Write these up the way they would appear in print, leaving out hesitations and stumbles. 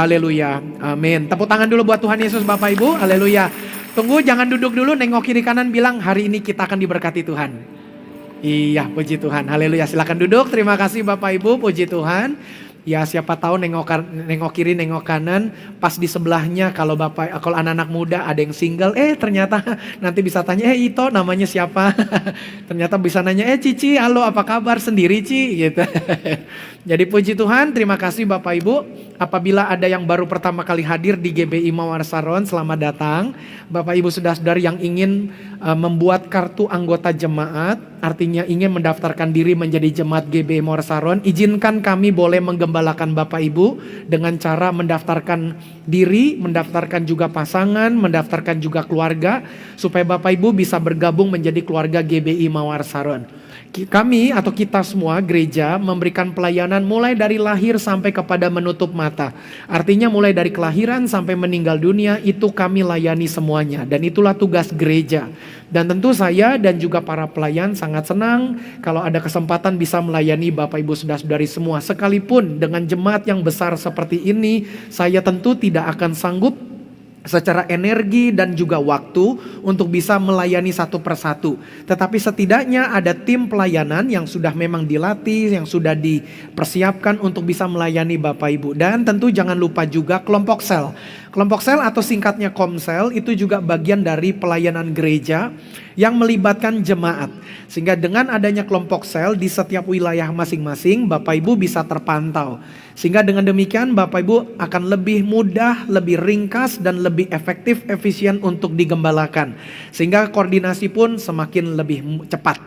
Haleluya, amin. Tepuk tangan dulu buat Tuhan Yesus Bapak Ibu, haleluya. Tunggu, jangan duduk dulu, nengok kiri kanan, bilang hari ini kita akan diberkati Tuhan. Iya, puji Tuhan, haleluya. Silakan duduk, terima kasih Bapak Ibu, puji Tuhan. Ya siapa tahu nengok kiri, nengok kanan, pas di sebelahnya kalau anak-anak muda ada yang single, ternyata nanti bisa tanya, Ito namanya siapa? Ternyata bisa nanya, Cici, halo apa kabar, sendiri Ci, gitu. Jadi puji Tuhan, terima kasih Bapak Ibu. Apabila ada yang baru pertama kali hadir di GBI Mawar Saron, selamat datang. Bapak Ibu saudara-saudari yang ingin membuat kartu anggota jemaat, artinya ingin mendaftarkan diri menjadi jemaat GBI Mawar Saron, izinkan kami boleh menggembalakan Bapak Ibu dengan cara mendaftarkan diri, mendaftarkan juga pasangan, mendaftarkan juga keluarga, supaya Bapak Ibu bisa bergabung menjadi keluarga GBI Mawar Saron. Kami atau kita semua gereja memberikan pelayanan mulai dari lahir sampai kepada menutup mata. Artinya mulai dari kelahiran sampai meninggal dunia itu kami layani semuanya. Dan itulah tugas gereja. Dan tentu saya dan juga para pelayan sangat senang kalau ada kesempatan bisa melayani Bapak Ibu Saudara-saudari semua. Sekalipun dengan jemaat yang besar seperti ini, saya tentu tidak akan sanggup secara energi dan juga waktu untuk bisa melayani satu persatu. Tetapi setidaknya ada tim pelayanan yang sudah memang dilatih, yang sudah dipersiapkan untuk bisa melayani Bapak Ibu. Dan tentu jangan lupa juga kelompok sel. Kelompok sel atau singkatnya komsel itu juga bagian dari pelayanan gereja yang melibatkan jemaat. Sehingga dengan adanya kelompok sel di setiap wilayah masing-masing, Bapak Ibu bisa terpantau. Sehingga dengan demikian Bapak Ibu akan lebih mudah, lebih ringkas dan lebih efektif, efisien untuk digembalakan. Sehingga koordinasi pun semakin lebih cepat.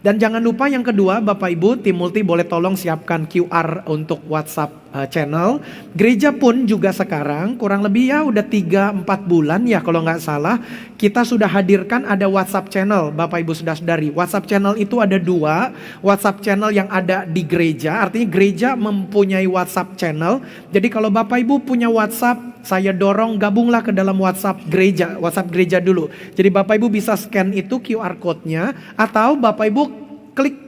Dan jangan lupa yang kedua, Bapak Ibu, tim multi boleh tolong siapkan QR untuk WhatsApp channel. Gereja pun juga sekarang kurang lebih ya udah 3-4 bulan ya kalau nggak salah, kita sudah hadirkan ada WhatsApp channel Bapak Ibu Saudara-saudari. WhatsApp channel itu ada 2, WhatsApp channel yang ada di gereja, artinya gereja mempunyai WhatsApp channel. Jadi kalau Bapak Ibu punya WhatsApp, saya dorong gabunglah ke dalam WhatsApp gereja dulu. Jadi Bapak Ibu bisa scan itu QR code-nya, atau Bapak Ibu klik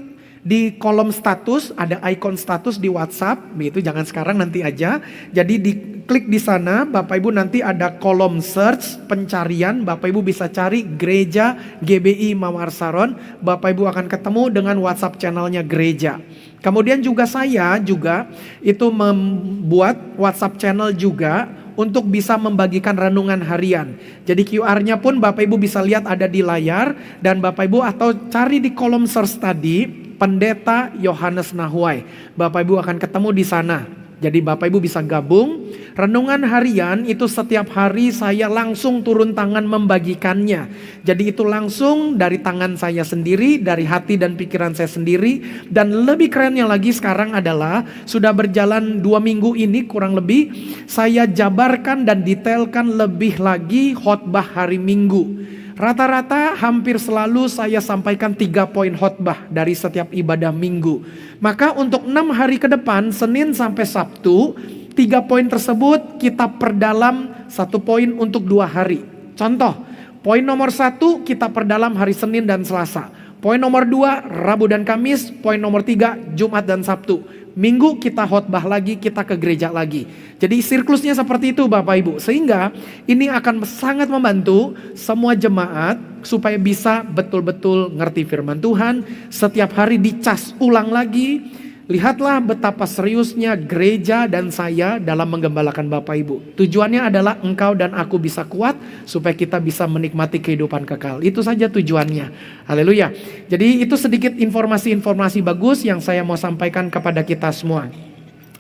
di kolom status, ada icon status di WhatsApp, begitu, jangan sekarang nanti aja. Jadi diklik di sana, Bapak Ibu nanti ada kolom search, pencarian, Bapak Ibu bisa cari gereja GBI Mawar Saron, Bapak Ibu akan ketemu dengan WhatsApp channelnya gereja. Kemudian juga saya juga itu membuat WhatsApp channel juga untuk bisa membagikan renungan harian. Jadi QR-nya pun Bapak Ibu bisa lihat ada di layar, dan Bapak Ibu atau cari di kolom search tadi Pendeta Yohanes Nahuai. Bapak Ibu akan ketemu di sana. Jadi Bapak Ibu bisa gabung. Renungan harian itu setiap hari saya langsung turun tangan membagikannya. Jadi itu langsung dari tangan saya sendiri, dari hati dan pikiran saya sendiri. Dan lebih kerennya lagi sekarang adalah sudah berjalan 2 minggu ini kurang lebih, saya jabarkan dan detailkan lebih lagi khotbah hari Minggu. Rata-rata hampir selalu saya sampaikan 3 poin khotbah dari setiap ibadah minggu. Maka untuk 6 hari ke depan, Senin sampai Sabtu, 3 poin tersebut kita perdalam 1 poin untuk 2 hari. Contoh, poin nomor 1 kita perdalam hari Senin dan Selasa. Poin nomor 2 Rabu dan Kamis. Poin nomor 3 Jumat dan Sabtu. Minggu kita khotbah lagi, kita ke gereja lagi. Jadi siklusnya seperti itu Bapak Ibu. Sehingga ini akan sangat membantu semua jemaat supaya bisa betul-betul ngerti firman Tuhan. Setiap hari dicas ulang lagi. Lihatlah betapa seriusnya gereja dan saya dalam menggembalakan Bapak Ibu. Tujuannya adalah engkau dan aku bisa kuat supaya kita bisa menikmati kehidupan kekal. Itu saja tujuannya. Haleluya. Jadi itu sedikit informasi-informasi bagus yang saya mau sampaikan kepada kita semua.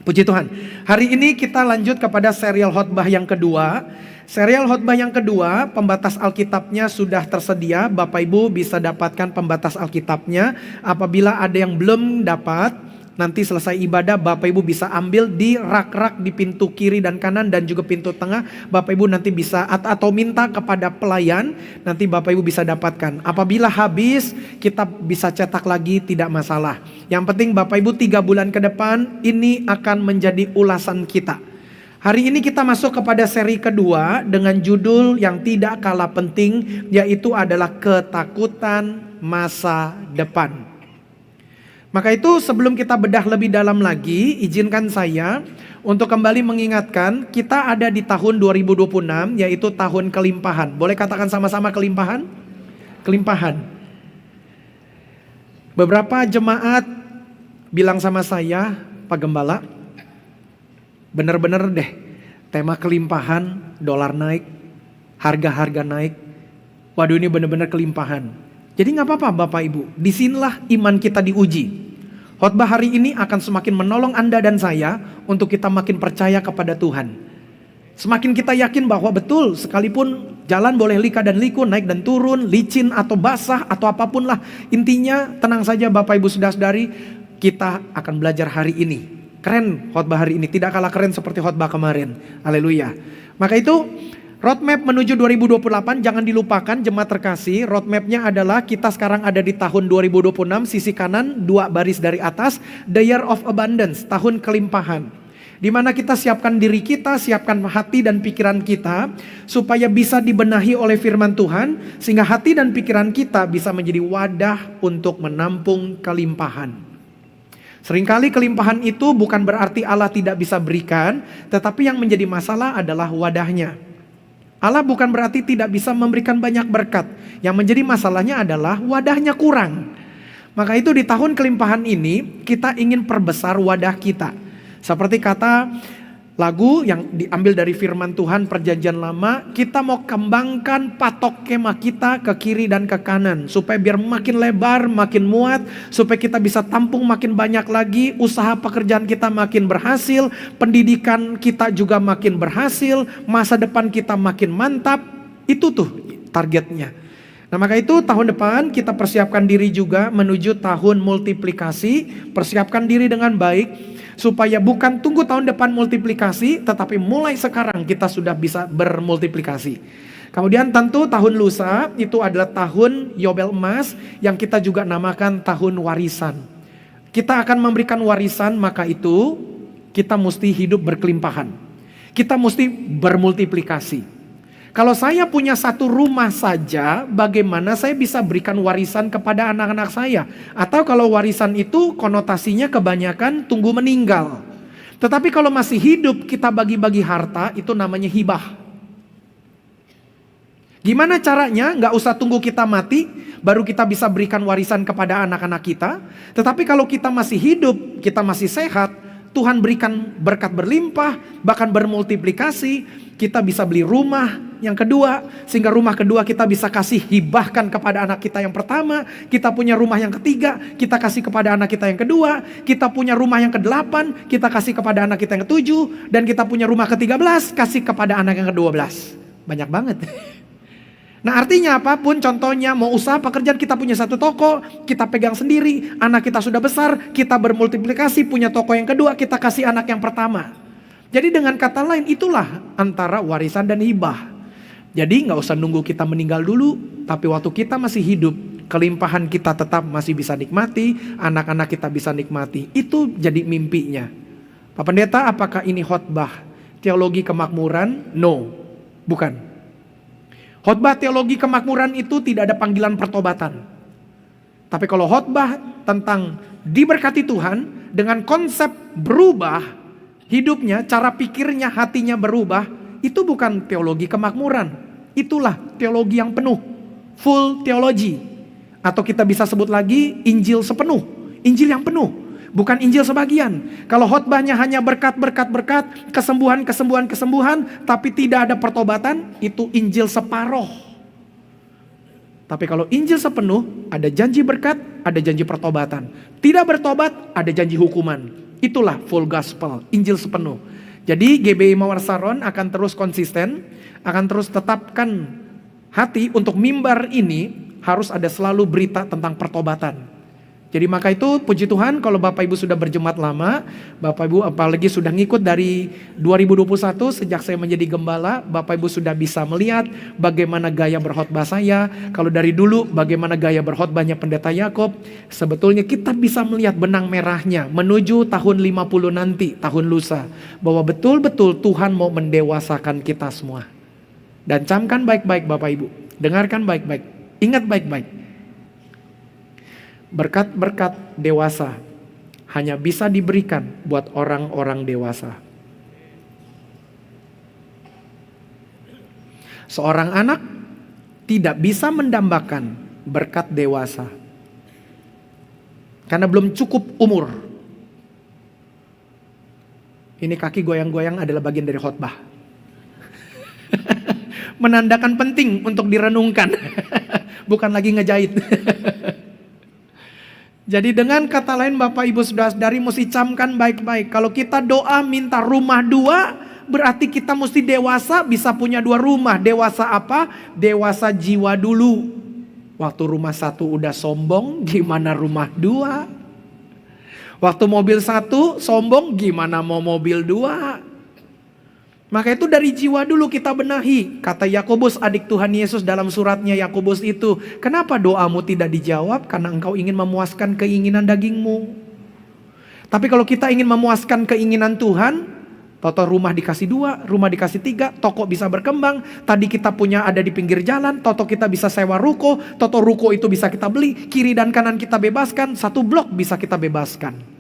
Puji Tuhan. Hari ini kita lanjut kepada serial khotbah yang kedua. Serial khotbah yang kedua, pembatas Alkitabnya sudah tersedia. Bapak Ibu bisa dapatkan pembatas Alkitabnya. Apabila ada yang belum dapat, nanti selesai ibadah Bapak Ibu bisa ambil di rak-rak di pintu kiri dan kanan dan juga pintu tengah. Bapak Ibu nanti bisa atau minta kepada pelayan, nanti Bapak Ibu bisa dapatkan. Apabila habis kita bisa cetak lagi, tidak masalah. Yang penting Bapak Ibu 3 bulan ke depan ini akan menjadi ulasan kita. Hari ini kita masuk kepada seri kedua dengan judul yang tidak kalah penting, yaitu adalah ketakutan masa depan. Maka itu sebelum kita bedah lebih dalam lagi, izinkan saya untuk kembali mengingatkan kita ada di tahun 2026, yaitu tahun kelimpahan. Boleh katakan sama-sama kelimpahan? Kelimpahan. Beberapa jemaat bilang sama saya, Pak Gembala, bener-bener deh tema kelimpahan, dolar naik, harga-harga naik. Waduh, ini bener-bener kelimpahan. Jadi gak apa-apa Bapak Ibu, disinilah iman kita diuji. Khotbah hari ini akan semakin menolong Anda dan saya untuk kita makin percaya kepada Tuhan. Semakin kita yakin bahwa betul, sekalipun jalan boleh lika dan liku, naik dan turun, licin atau basah atau apapun lah. Intinya tenang saja Bapak Ibu saudara-saudari, kita akan belajar hari ini. Keren khotbah hari ini, tidak kalah keren seperti khotbah kemarin. Haleluya. Maka itu roadmap menuju 2028 jangan dilupakan jemaat terkasih. Roadmapnya adalah kita sekarang ada di tahun 2026, sisi kanan 2 baris dari atas, the year of abundance, tahun kelimpahan. Di mana kita siapkan diri kita, siapkan hati dan pikiran kita supaya bisa dibenahi oleh firman Tuhan, sehingga hati dan pikiran kita bisa menjadi wadah untuk menampung kelimpahan. Seringkali kelimpahan itu bukan berarti Allah tidak bisa berikan, tetapi yang menjadi masalah adalah wadahnya. Allah bukan berarti tidak bisa memberikan banyak berkat. Yang menjadi masalahnya adalah wadahnya kurang. Maka itu di tahun kelimpahan ini kita ingin perbesar wadah kita. Seperti kata lagu yang diambil dari firman Tuhan perjanjian lama, kita mau kembangkan patok kemah kita ke kiri dan ke kanan. Supaya biar makin lebar, makin muat, supaya kita bisa tampung makin banyak lagi, usaha pekerjaan kita makin berhasil, pendidikan kita juga makin berhasil, masa depan kita makin mantap. Itu tuh targetnya. Nah maka itu tahun depan kita persiapkan diri juga menuju tahun multiplikasi, persiapkan diri dengan baik, supaya bukan tunggu tahun depan multiplikasi, tetapi mulai sekarang kita sudah bisa bermultiplikasi. Kemudian tentu tahun lusa itu adalah tahun Yobel emas yang kita juga namakan tahun warisan. Kita akan memberikan warisan, maka itu kita mesti hidup berkelimpahan. Kita mesti bermultiplikasi. Kalau saya punya satu rumah saja, bagaimana saya bisa berikan warisan kepada anak-anak saya? Atau kalau warisan itu konotasinya kebanyakan tunggu meninggal. Tetapi kalau masih hidup kita bagi-bagi harta, itu namanya hibah. Gimana caranya? Nggak usah tunggu kita mati, baru kita bisa berikan warisan kepada anak-anak kita. Tetapi kalau kita masih hidup, kita masih sehat, Tuhan berikan berkat berlimpah, bahkan bermultiplikasi. Kita bisa beli rumah yang kedua, sehingga rumah kedua kita bisa kasih hibahkan kepada anak kita yang pertama. Kita punya rumah yang ketiga, kita kasih kepada anak kita yang kedua. Kita punya rumah yang ke-8, kita kasih kepada anak kita yang ke-7. Dan kita punya rumah ke-13, kasih kepada anak yang ke-12. Banyak banget. Nah artinya apapun, contohnya mau usaha pekerjaan, kita punya satu toko, kita pegang sendiri, anak kita sudah besar, kita bermultiplikasi, punya toko yang kedua, kita kasih anak yang pertama. Jadi dengan kata lain itulah antara warisan dan hibah. Jadi gak usah nunggu kita meninggal dulu, tapi waktu kita masih hidup, kelimpahan kita tetap masih bisa nikmati, anak-anak kita bisa nikmati. Itu jadi mimpinya. Pak Pendeta, apakah ini khotbah teologi kemakmuran? No, bukan. Khotbah teologi kemakmuran itu tidak ada panggilan pertobatan. Tapi kalau khotbah tentang diberkati Tuhan dengan konsep berubah hidupnya, cara pikirnya, hatinya berubah, itu bukan teologi kemakmuran. Itulah teologi yang penuh, full teologi. Atau kita bisa sebut lagi Injil sepenuh, Injil yang penuh, bukan Injil sebagian. Kalau khotbahnya hanya berkat, kesembuhan, tapi tidak ada pertobatan, itu Injil separoh. Tapi kalau Injil sepenuh, ada janji berkat, ada janji pertobatan. Tidak bertobat, ada janji hukuman. Itulah full gospel, Injil sepenuh. Jadi GBI Mawar Saron akan terus konsisten, akan terus tetapkan hati untuk mimbar ini harus ada selalu berita tentang pertobatan. Jadi maka itu puji Tuhan kalau Bapak Ibu sudah berjemaat lama, Bapak Ibu apalagi sudah ngikut dari 2021 sejak saya menjadi gembala, Bapak Ibu sudah bisa melihat bagaimana gaya berkhotbah saya. Kalau dari dulu bagaimana gaya berkhotbahnya Pendeta Yakob, sebetulnya kita bisa melihat benang merahnya menuju tahun 50 nanti, tahun lusa, bahwa betul-betul Tuhan mau mendewasakan kita semua. Dan camkan baik-baik Bapak Ibu, dengarkan baik-baik, ingat baik-baik. Berkat-berkat dewasa hanya bisa diberikan buat orang-orang dewasa. Seorang anak tidak bisa mendambakan berkat dewasa karena belum cukup umur. Ini kaki goyang-goyang adalah bagian dari khotbah. Menandakan penting untuk direnungkan. Bukan lagi ngejahit. Jadi dengan kata lain Bapak Ibu Saudara-saudari mesti camkan baik-baik. Kalau kita doa minta rumah 2, berarti kita mesti dewasa bisa punya 2 rumah. Dewasa apa? Dewasa jiwa dulu. Waktu rumah 1 udah sombong, gimana rumah 2? Waktu mobil 1 sombong, gimana mau mobil 2? Maka itu dari jiwa dulu kita benahi. Kata Yakobus, adik Tuhan Yesus dalam suratnya Yakobus itu, kenapa doamu tidak dijawab? Karena engkau ingin memuaskan keinginan dagingmu. Tapi kalau kita ingin memuaskan keinginan Tuhan, toto rumah dikasih 2, rumah dikasih 3, toko bisa berkembang. Tadi kita punya ada di pinggir jalan, toto kita bisa sewa ruko, toto ruko itu bisa kita beli, kiri dan kanan kita bebaskan, 1 blok bisa kita bebaskan.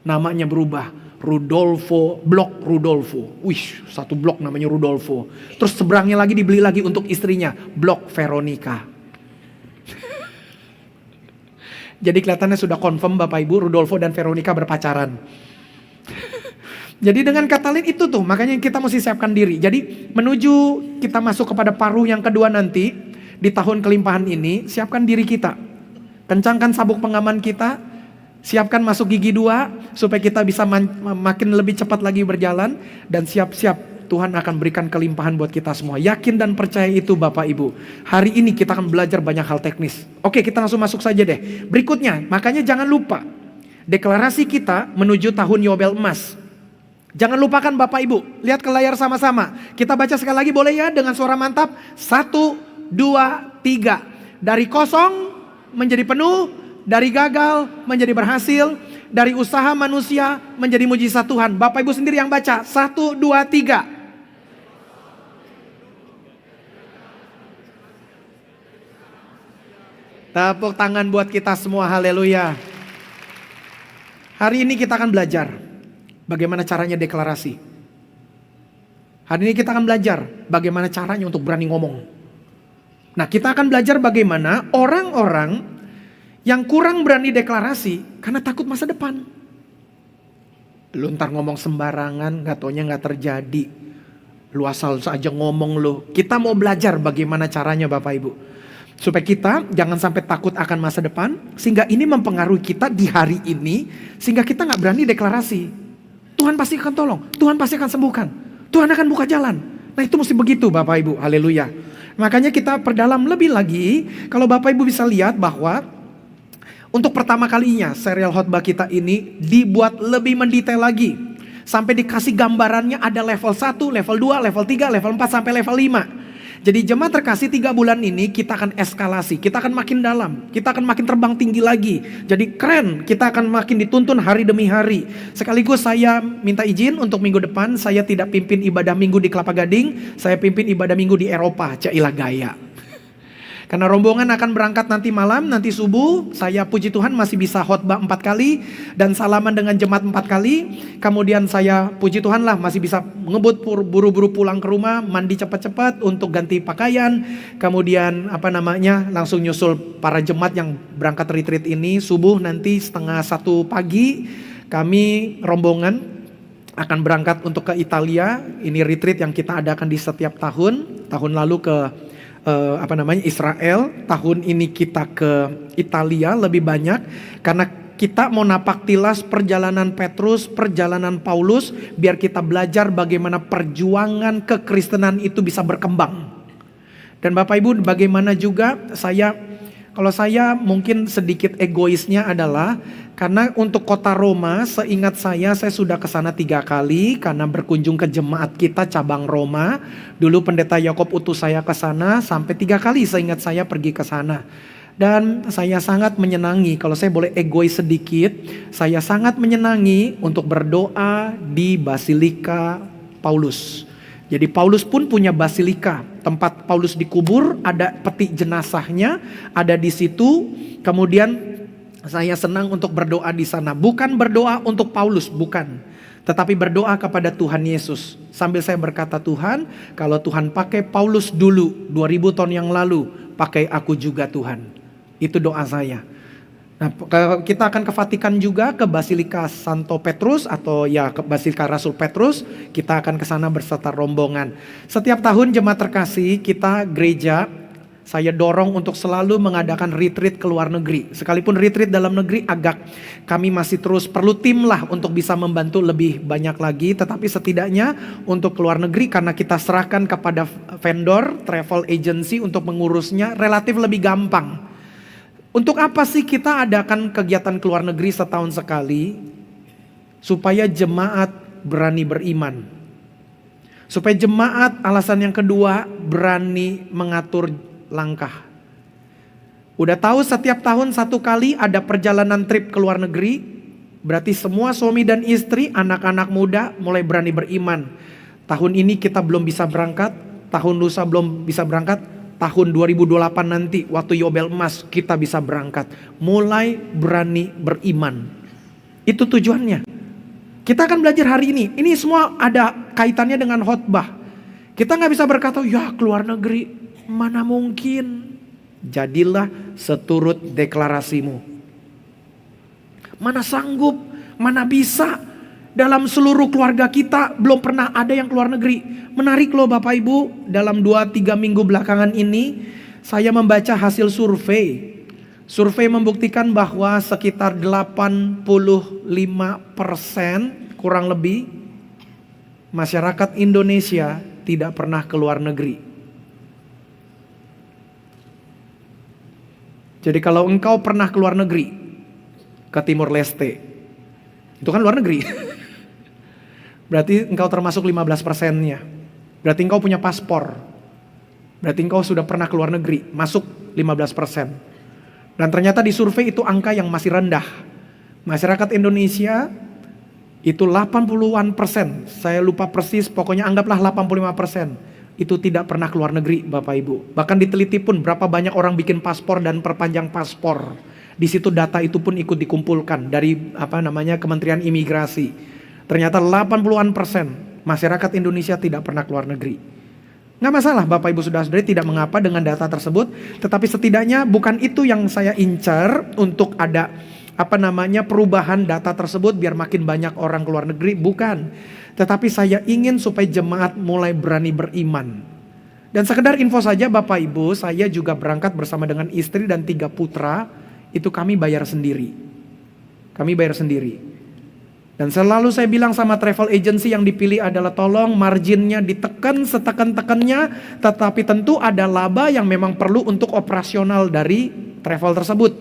Namanya berubah, Rudolfo, blok Rudolfo. Wih, 1 blok namanya Rudolfo. Terus seberangnya lagi dibeli lagi untuk istrinya, blok Veronica. Jadi kelihatannya sudah confirm Bapak Ibu, Rudolfo dan Veronica berpacaran. Jadi dengan kata lain itu tuh, makanya kita mesti siapkan diri. Jadi menuju kita masuk kepada paruh yang kedua nanti, di tahun kelimpahan ini, siapkan diri kita. Kencangkan sabuk pengaman kita, siapkan masuk gigi 2, supaya kita bisa makin lebih cepat lagi berjalan. Dan siap-siap, Tuhan akan berikan kelimpahan buat kita semua. Yakin dan percaya itu Bapak Ibu. Hari ini kita akan belajar banyak hal teknis. Oke, kita langsung masuk saja deh. Berikutnya, makanya jangan lupa, deklarasi kita menuju tahun Yobel emas. Jangan lupakan Bapak Ibu, lihat ke layar sama-sama. Kita baca sekali lagi boleh ya dengan suara mantap. 1, 2, 3. Dari kosong menjadi penuh, dari gagal menjadi berhasil, dari usaha manusia menjadi mujizat Tuhan. Bapak Ibu sendiri yang baca. 1, 2, 3. Tepuk tangan buat kita semua, haleluya. Hari ini kita akan belajar bagaimana caranya deklarasi. Hari ini kita akan belajar bagaimana caranya untuk berani ngomong. Nah, kita akan belajar bagaimana orang-orang yang kurang berani deklarasi karena takut masa depan. Lu ntar ngomong sembarangan, gak taunya gak terjadi. Lu asal saja ngomong lu. Kita mau belajar bagaimana caranya Bapak Ibu. Supaya kita jangan sampai takut akan masa depan. Sehingga ini mempengaruhi kita di hari ini. Sehingga kita gak berani deklarasi. Tuhan pasti akan tolong, Tuhan pasti akan sembuhkan, Tuhan akan buka jalan. Nah itu mesti begitu Bapak Ibu, haleluya. Makanya kita perdalam lebih lagi. Kalau Bapak Ibu bisa lihat bahwa untuk pertama kalinya serial khotbah kita ini dibuat lebih mendetail lagi. Sampai dikasih gambarannya ada level 1, level 2, level 3, level 4 sampai level 5. Jadi jemaat terkasih 3 bulan ini kita akan eskalasi, kita akan makin dalam, kita akan makin terbang tinggi lagi. Jadi keren, kita akan makin dituntun hari demi hari. Sekaligus saya minta izin untuk minggu depan saya tidak pimpin ibadah minggu di Kelapa Gading, saya pimpin ibadah minggu di Eropa, Cailah Gaya. Karena rombongan akan berangkat nanti malam, nanti subuh, saya puji Tuhan masih bisa khotbah 4 kali dan salaman dengan jemaat 4 kali. Kemudian saya puji Tuhan lah masih bisa ngebut buru-buru pulang ke rumah, mandi cepat-cepat untuk ganti pakaian. Kemudian langsung nyusul para jemaat yang berangkat retreat ini. Subuh nanti 12:30 pagi kami rombongan akan berangkat untuk ke Italia. Ini retreat yang kita adakan di setiap tahun. Tahun lalu ke Israel, tahun ini kita ke Italia lebih banyak karena kita mau napak tilas perjalanan Petrus, perjalanan Paulus, biar kita belajar bagaimana perjuangan kekristenan itu bisa berkembang. Dan Bapak Ibu, bagaimana juga kalau saya mungkin sedikit egoisnya adalah karena untuk kota Roma, seingat saya sudah ke sana 3 kali karena berkunjung ke jemaat kita cabang Roma. Dulu pendeta Yakob utus saya ke sana sampai 3 kali seingat saya pergi ke sana. Dan saya sangat menyenangi, kalau saya boleh egois sedikit, saya sangat menyenangi untuk berdoa di Basilika Paulus. Jadi Paulus pun punya basilika, tempat Paulus dikubur, ada peti jenazahnya, ada di situ. Kemudian Saya senang untuk berdoa di sana. Bukan berdoa untuk Paulus, bukan. Tetapi berdoa kepada Tuhan Yesus. Sambil saya berkata, Tuhan, kalau Tuhan pakai Paulus dulu 2000 tahun yang lalu, pakai aku juga Tuhan. Itu doa saya. Nah, kita akan ke Vatikan juga, ke Basilika Santo Petrus atau ya ke Basilika Rasul Petrus. Kita akan ke sana berserta rombongan. Setiap tahun jemaat terkasih, kita gereja, saya dorong untuk selalu mengadakan retreat ke luar negeri. Sekalipun retreat dalam negeri kami masih terus perlu tim lah untuk bisa membantu lebih banyak lagi. Tetapi setidaknya untuk ke luar negeri, karena kita serahkan kepada vendor travel agency untuk mengurusnya, relatif lebih gampang. Untuk apa sih kita adakan kegiatan ke luar negeri setahun sekali? Supaya jemaat berani beriman. Supaya jemaat, alasan yang kedua, berani mengatur langkah. Udah tahu setiap tahun satu kali ada perjalanan trip ke luar negeri. Berarti semua suami dan istri, anak-anak muda mulai berani beriman. Tahun ini kita belum bisa berangkat, tahun lusa belum bisa berangkat, tahun 2028 nanti waktu Yobel emas kita bisa berangkat. Mulai berani beriman. Itu tujuannya. Kita akan belajar hari ini. Ini semua ada kaitannya dengan khotbah. Kita gak bisa berkata, ya keluar negeri. Mana mungkin. Jadilah seturut deklarasimu. Mana sanggup, mana bisa. Dalam seluruh keluarga kita belum pernah ada yang keluar negeri. Menarik loh Bapak Ibu, dalam 2-3 minggu belakangan ini saya membaca hasil survei. Survei membuktikan bahwa sekitar 85% kurang lebih masyarakat Indonesia tidak pernah keluar negeri. Jadi kalau engkau pernah keluar negeri, ke Timur Leste, itu kan luar negeri. Berarti engkau termasuk 15%-nya. Berarti engkau punya paspor. Berarti engkau sudah pernah keluar negeri, masuk 15%. Dan ternyata di survei itu angka yang masih rendah. Masyarakat Indonesia itu 80-an%. Saya lupa persis, pokoknya anggaplah 85%. Itu tidak pernah keluar negeri Bapak Ibu. Bahkan diteliti pun berapa banyak orang bikin paspor dan perpanjang paspor. Di situ data itu pun ikut dikumpulkan dari Kementerian Imigrasi. Ternyata 80-an% masyarakat Indonesia tidak pernah keluar negeri. Nggak masalah Bapak Ibu Saudara-saudari tidak mengapa dengan data tersebut. Tetapi setidaknya bukan itu yang saya incar untuk ada perubahan data tersebut biar makin banyak orang keluar negeri. Bukan. Tetapi saya ingin supaya jemaat mulai berani beriman. Dan sekedar info saja Bapak Ibu, saya juga berangkat bersama dengan istri dan 3 putra. Itu kami bayar sendiri. Kami bayar sendiri. Dan selalu saya bilang sama travel agency yang dipilih adalah tolong marginnya ditekan setekan-tekannya. Tetapi tentu ada laba yang memang perlu untuk operasional dari travel tersebut.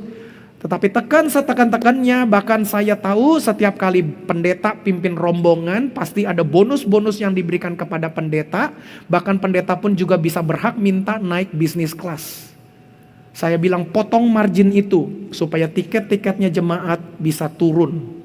Tetapi tekan setekan-tekannya, bahkan saya tahu setiap kali pendeta pimpin rombongan pasti ada bonus-bonus yang diberikan kepada pendeta. Bahkan pendeta pun juga bisa berhak minta naik bisnis kelas. Saya bilang potong margin itu supaya tiket-tiketnya jemaat bisa turun.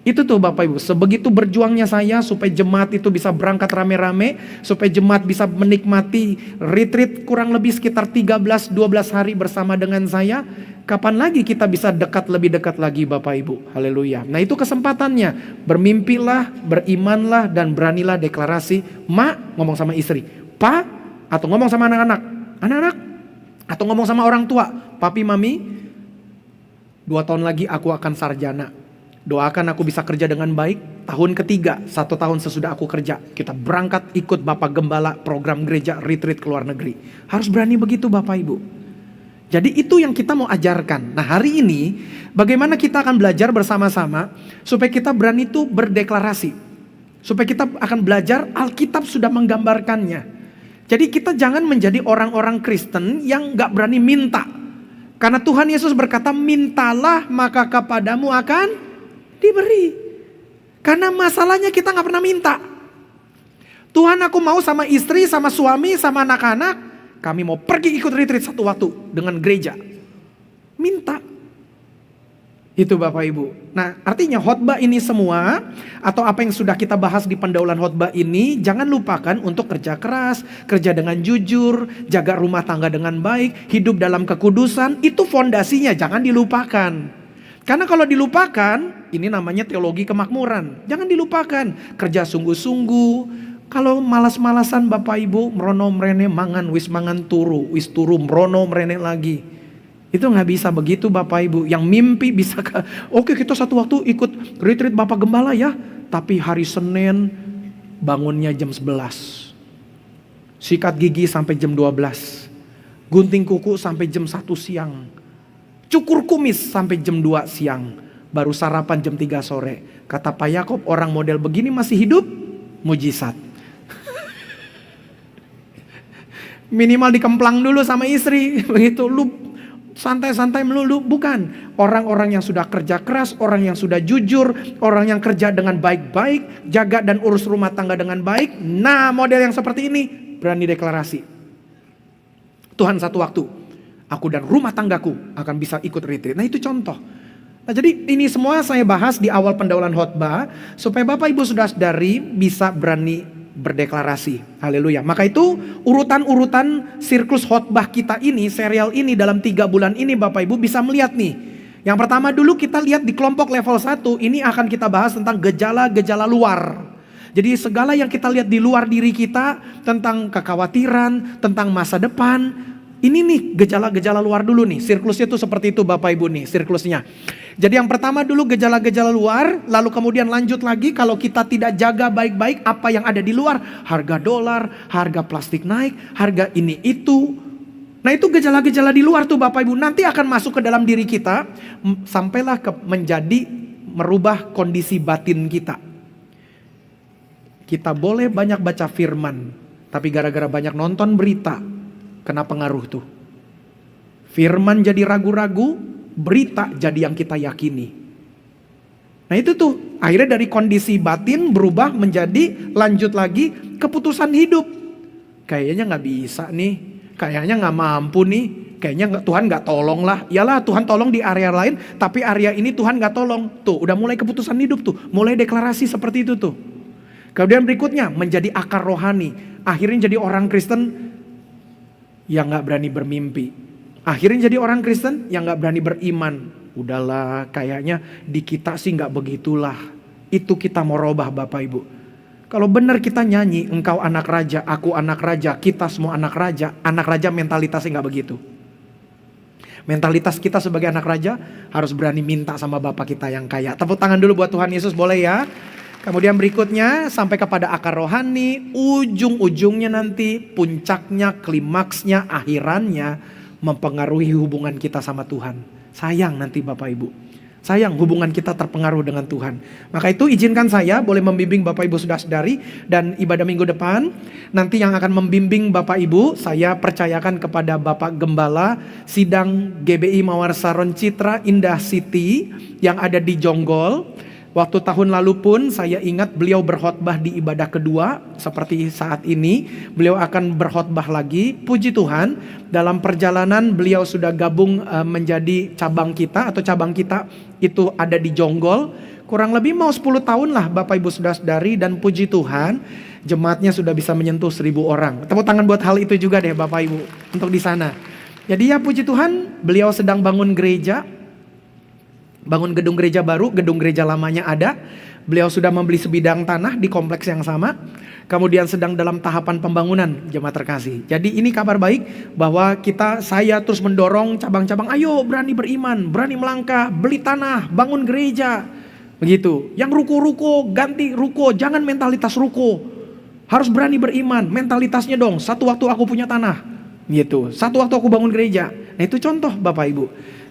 Itu tuh Bapak Ibu, sebegitu berjuangnya saya supaya jemaat itu bisa berangkat rame-rame, supaya jemaat bisa menikmati retreat kurang lebih sekitar 13-12 hari bersama dengan saya. Kapan lagi kita bisa lebih dekat lagi Bapak Ibu, haleluya. Nah itu kesempatannya, bermimpilah, berimanlah dan beranilah deklarasi. Ngomong sama istri, pa, atau ngomong sama anak-anak, atau ngomong sama orang tua, papi mami, 2 tahun lagi aku akan sarjana. Doakan aku bisa kerja dengan baik. Tahun ketiga, 1 tahun sesudah aku kerja, kita berangkat ikut Bapak Gembala program gereja retreat ke luar negeri. Harus berani begitu Bapak Ibu. Jadi itu yang kita mau ajarkan. Nah hari ini bagaimana kita akan belajar bersama-sama supaya kita berani itu berdeklarasi. Supaya kita akan belajar Alkitab sudah menggambarkannya. Jadi kita jangan menjadi orang-orang Kristen yang gak berani minta. Karena Tuhan Yesus berkata, mintalah maka kepadamu akan diberi. Karena masalahnya kita gak pernah minta. Tuhan aku mau sama istri, sama suami, sama anak-anak. Kami mau pergi ikut retreat satu waktu dengan gereja. Minta. Itu Bapak Ibu. Nah, artinya khotbah ini semua atau apa yang sudah kita bahas di pendaulan khotbah ini, jangan lupakan untuk kerja keras, kerja dengan jujur, jaga rumah tangga dengan baik, hidup dalam kekudusan, itu fondasinya, jangan dilupakan. Karena kalau dilupakan, ini namanya teologi kemakmuran. Jangan dilupakan, kerja sungguh-sungguh. Kalau malas-malasan Bapak Ibu, merono mrene mangan, wis mangan turu, wis turu merono mrene lagi. Itu nggak bisa begitu Bapak Ibu. Yang mimpi bisa oke kita satu waktu ikut retreat Bapak Gembala ya. Tapi hari Senin bangunnya jam 11. Sikat gigi sampai jam 12. Gunting kuku sampai jam 1 siang. Cukur kumis sampai jam 2 siang. Baru sarapan jam 3 sore. Kata Pak Yakob, orang model begini masih hidup? Mujizat. Minimal dikemplang dulu sama istri. Begitu lu santai-santai melulu, bukan. Orang-orang yang sudah kerja keras, orang yang sudah jujur, orang yang kerja dengan baik-baik, jaga dan urus rumah tangga dengan baik. Nah, model yang seperti ini berani deklarasi. Tuhan, satu waktu aku dan rumah tanggaku akan bisa ikut retreat. Nah, itu contoh. Nah, jadi ini semua saya bahas di awal pendaulan khotbah supaya Bapak Ibu Saudara-saudari bisa berani berdeklarasi. Haleluya. Maka itu urutan-urutan siklus khotbah kita ini, serial ini dalam 3 bulan ini Bapak Ibu bisa melihat nih. Yang pertama dulu kita lihat di kelompok level 1, ini akan kita bahas tentang gejala-gejala luar. Jadi segala yang kita lihat di luar diri kita, tentang kekhawatiran, tentang masa depan, ini nih gejala-gejala luar dulu nih. Siklusnya tuh seperti itu Bapak Ibu nih siklusnya. Jadi yang pertama dulu gejala-gejala luar, lalu kemudian lanjut lagi kalau kita tidak jaga baik-baik apa yang ada di luar. Harga dolar, harga plastik naik, harga ini itu. Nah itu gejala-gejala di luar tuh Bapak Ibu. Nanti akan masuk ke dalam diri kita, sampailah menjadi merubah kondisi batin kita. Kita boleh banyak baca firman, tapi gara-gara banyak nonton berita, kena pengaruh tuh. Firman jadi ragu-ragu, berita jadi yang kita yakini. Nah itu tuh akhirnya dari kondisi batin berubah menjadi lanjut lagi keputusan hidup. Kayaknya gak bisa nih, kayaknya gak mampu nih, kayaknya Tuhan gak tolong lah. Iyalah Tuhan tolong di area lain, tapi area ini Tuhan gak tolong. Tuh udah mulai keputusan hidup tuh, mulai deklarasi seperti itu tuh. Kemudian berikutnya menjadi akar rohani. Akhirnya jadi orang Kristen yang gak berani bermimpi. Akhirnya jadi orang Kristen yang gak berani beriman. Udahlah kayaknya di kita sih gak begitulah. Itu kita mau robah Bapak Ibu. Kalau benar kita nyanyi, engkau anak raja, aku anak raja, kita semua anak raja mentalitasnya gak begitu. Mentalitas kita sebagai anak raja harus berani minta sama Bapak kita yang kaya. Tepuk tangan dulu buat Tuhan Yesus boleh ya. Kemudian berikutnya sampai kepada akar rohani, ujung-ujungnya nanti, puncaknya, klimaksnya, akhirannya mempengaruhi hubungan kita sama Tuhan. Sayang nanti Bapak Ibu. Sayang hubungan kita terpengaruh dengan Tuhan. Maka itu izinkan saya boleh membimbing Bapak Ibu Saudara-saudari dan ibadah minggu depan. Nanti yang akan membimbing Bapak Ibu, saya percayakan kepada Bapak Gembala Sidang GBI Mawar Saron Citra Indah City yang ada di Jonggol. Waktu tahun lalu pun saya ingat beliau berkhotbah di ibadah kedua seperti saat ini. Beliau akan berkhotbah lagi. Puji Tuhan dalam perjalanan beliau sudah gabung menjadi cabang kita atau cabang kita itu ada di Jonggol. Kurang lebih mau 10 tahun lah Bapak Ibu Saudara-saudari dan puji Tuhan jemaatnya sudah bisa menyentuh 1.000 orang. Tepuk tangan buat hal itu juga deh Bapak Ibu untuk di sana. Jadi ya puji Tuhan beliau sedang bangun gereja. Bangun gedung gereja baru, gedung gereja lamanya ada. Beliau sudah membeli sebidang tanah di kompleks yang sama. Kemudian sedang dalam tahapan pembangunan jemaat terkasih. Jadi ini kabar baik bahwa saya terus mendorong cabang-cabang, ayo berani beriman, berani melangkah, beli tanah, bangun gereja. Begitu. Yang ruko-ruko, ganti ruko, jangan mentalitas ruko. Harus berani beriman, mentalitasnya dong. Satu waktu aku punya tanah. Gitu. Satu waktu aku bangun gereja. Nah itu contoh Bapak Ibu.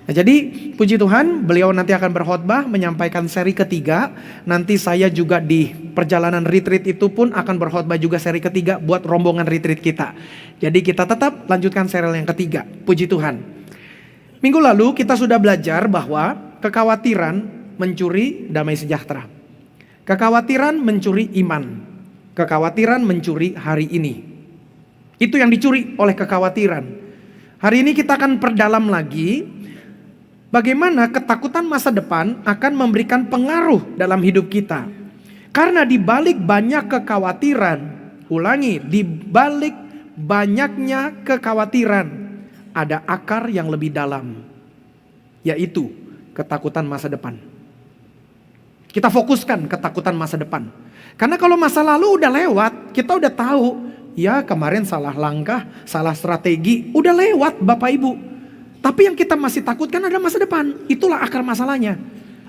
Nah, jadi puji Tuhan beliau nanti akan berkhotbah menyampaikan seri ketiga. Nanti saya juga di perjalanan retreat itu pun akan berkhotbah juga seri ketiga buat rombongan retreat kita. Jadi kita tetap lanjutkan serial yang ketiga. Puji Tuhan. Minggu lalu kita sudah belajar bahwa kekhawatiran mencuri damai sejahtera. Kekhawatiran mencuri iman. Kekhawatiran mencuri hari ini. Itu yang dicuri oleh kekhawatiran. Hari ini kita akan perdalam lagi. Bagaimana ketakutan masa depan akan memberikan pengaruh dalam hidup kita. Karena di balik banyak kekhawatiran, ulangi, di balik banyaknya kekhawatiran, ada akar yang lebih dalam, yaitu ketakutan masa depan. Kita fokuskan ketakutan masa depan. Karena kalau masa lalu udah lewat, kita udah tahu, ya kemarin salah langkah, salah strategi, udah lewat Bapak Ibu. Tapi yang kita masih takutkan adalah masa depan. Itulah akar masalahnya.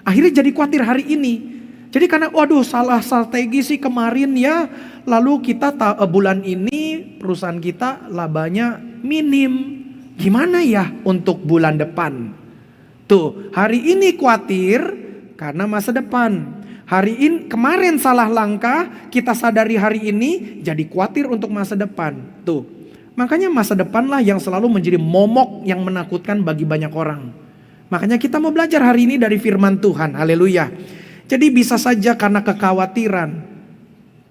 Akhirnya jadi khawatir hari ini. Jadi karena waduh salah strategi sih kemarin ya. Lalu kita bulan ini perusahaan kita labanya minim. Gimana ya untuk bulan depan? Tuh hari ini khawatir karena masa depan. Kemarin salah langkah, kita sadari hari ini jadi khawatir untuk masa depan. Tuh. Makanya masa depanlah yang selalu menjadi momok yang menakutkan bagi banyak orang. Makanya kita mau belajar hari ini dari firman Tuhan. Haleluya. Jadi bisa saja karena kekhawatiran,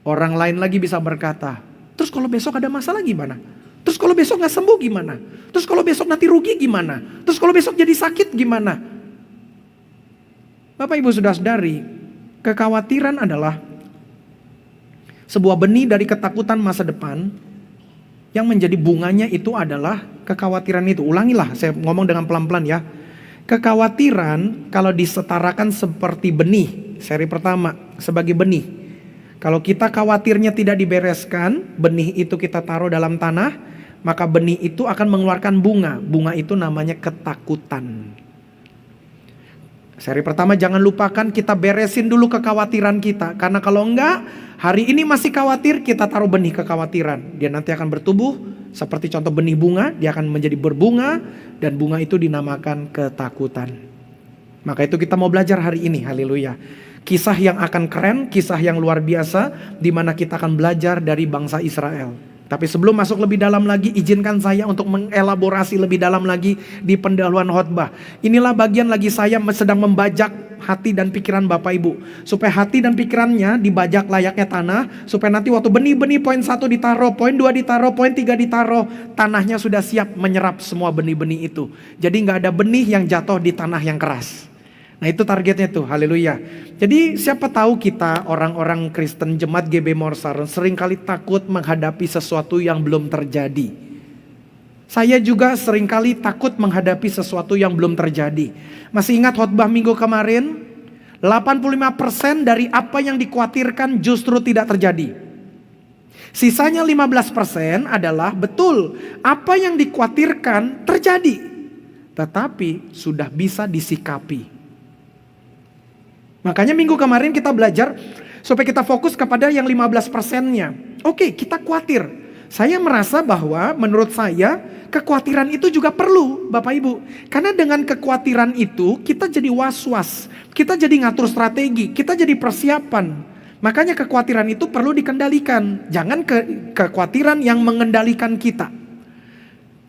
orang lain lagi bisa berkata, terus kalau besok ada masalah gimana? Terus kalau besok gak sembuh gimana? Terus kalau besok nanti rugi gimana? Terus kalau besok jadi sakit gimana? Bapak Ibu sudah sadari, kekhawatiran adalah sebuah benih dari ketakutan masa depan. Yang menjadi bunganya itu adalah kekhawatiran itu. Ulangilah, saya ngomong dengan pelan-pelan ya. Kekhawatiran kalau disetarakan seperti benih. Seri pertama, sebagai benih. Kalau kita khawatirnya tidak dibereskan, benih itu kita taruh dalam tanah, maka benih itu akan mengeluarkan bunga. Bunga itu namanya ketakutan. Seri pertama, jangan lupakan kita beresin dulu kekhawatiran kita. Karena kalau enggak, hari ini masih khawatir, kita taruh benih kekhawatiran. Dia nanti akan bertumbuh seperti contoh benih bunga, dia akan menjadi berbunga dan bunga itu dinamakan ketakutan. Maka itu kita mau belajar hari ini, haleluya. Kisah yang akan keren, kisah yang luar biasa di mana kita akan belajar dari bangsa Israel. Tapi sebelum masuk lebih dalam lagi, izinkan saya untuk mengelaborasi lebih dalam lagi di pendahuluan khotbah. Inilah bagian lagi saya sedang membajak hati dan pikiran Bapak Ibu. Supaya hati dan pikirannya dibajak layaknya tanah. Supaya nanti waktu benih-benih poin 1 ditaruh, poin 2 ditaruh, poin 3 ditaruh. Tanahnya sudah siap menyerap semua benih-benih itu. Jadi gak ada benih yang jatuh di tanah yang keras. Nah itu targetnya tuh, haleluya. Jadi siapa tahu kita orang-orang Kristen jemaat GB Morsar seringkali takut menghadapi sesuatu yang belum terjadi. Saya juga seringkali takut menghadapi sesuatu yang belum terjadi. Masih ingat khotbah minggu kemarin? 85% dari apa yang dikhawatirkan justru tidak terjadi. Sisanya 15% adalah betul apa yang dikhawatirkan terjadi. Tetapi sudah bisa disikapi. Makanya minggu kemarin kita belajar supaya kita fokus kepada yang 15%-nya. Oke, kita khawatir. Saya merasa bahwa menurut saya kekhawatiran itu juga perlu Bapak Ibu. Karena dengan kekhawatiran itu kita jadi was-was. Kita jadi ngatur strategi, kita jadi persiapan. Makanya kekhawatiran itu perlu dikendalikan. Jangan kekhawatiran yang mengendalikan kita.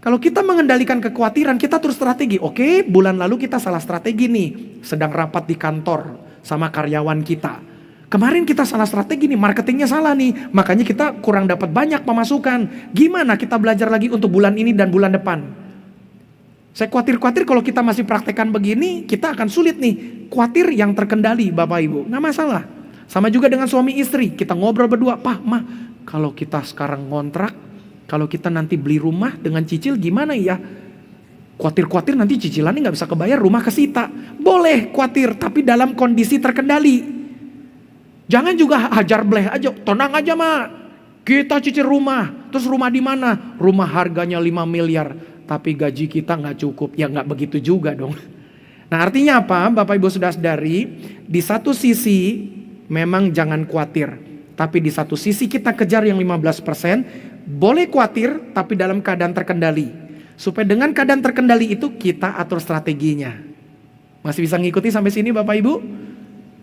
Kalau kita mengendalikan kekhawatiran, kita terus strategi. Oke, bulan lalu kita salah strategi nih. Sedang rapat di kantor sama karyawan kita. Kemarin kita salah strategi nih, marketingnya salah nih. Makanya kita kurang dapat banyak pemasukan. Gimana kita belajar lagi untuk bulan ini dan bulan depan? Saya khawatir kalau kita masih praktekkan begini, kita akan sulit nih. Khawatir yang terkendali Bapak Ibu, gak masalah. Sama juga dengan suami istri, kita ngobrol berdua. Pak, Ma, kalau kita sekarang ngontrak, kalau kita nanti beli rumah dengan cicil gimana ya? Khawatir nanti cicilannya gak bisa kebayar, rumah kesita. Boleh khawatir, tapi dalam kondisi terkendali. Jangan juga hajar bleh aja, tenang aja Ma. Kita cicil rumah, terus rumah di mana? Rumah harganya 5 miliar, tapi gaji kita gak cukup. Ya gak begitu juga dong. Nah artinya apa? Bapak Ibu sudah sadari, di satu sisi memang jangan khawatir. Tapi di satu sisi kita kejar yang 15%, boleh khawatir tapi dalam keadaan terkendali. Supaya dengan keadaan terkendali itu kita atur strateginya. Masih bisa ngikuti sampai sini Bapak Ibu?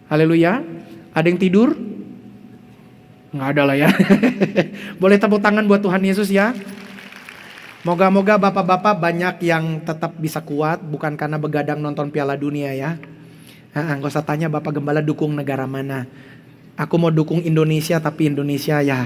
Haleluya. Ada yang tidur? Nggak ada lah ya. Boleh tepuk tangan buat Tuhan Yesus ya. Moga-moga bapak-bapak banyak yang tetap bisa kuat. Bukan karena begadang nonton Piala Dunia ya. Nggak usah tanya Bapak Gembala dukung negara mana. Aku mau dukung Indonesia, tapi Indonesia ya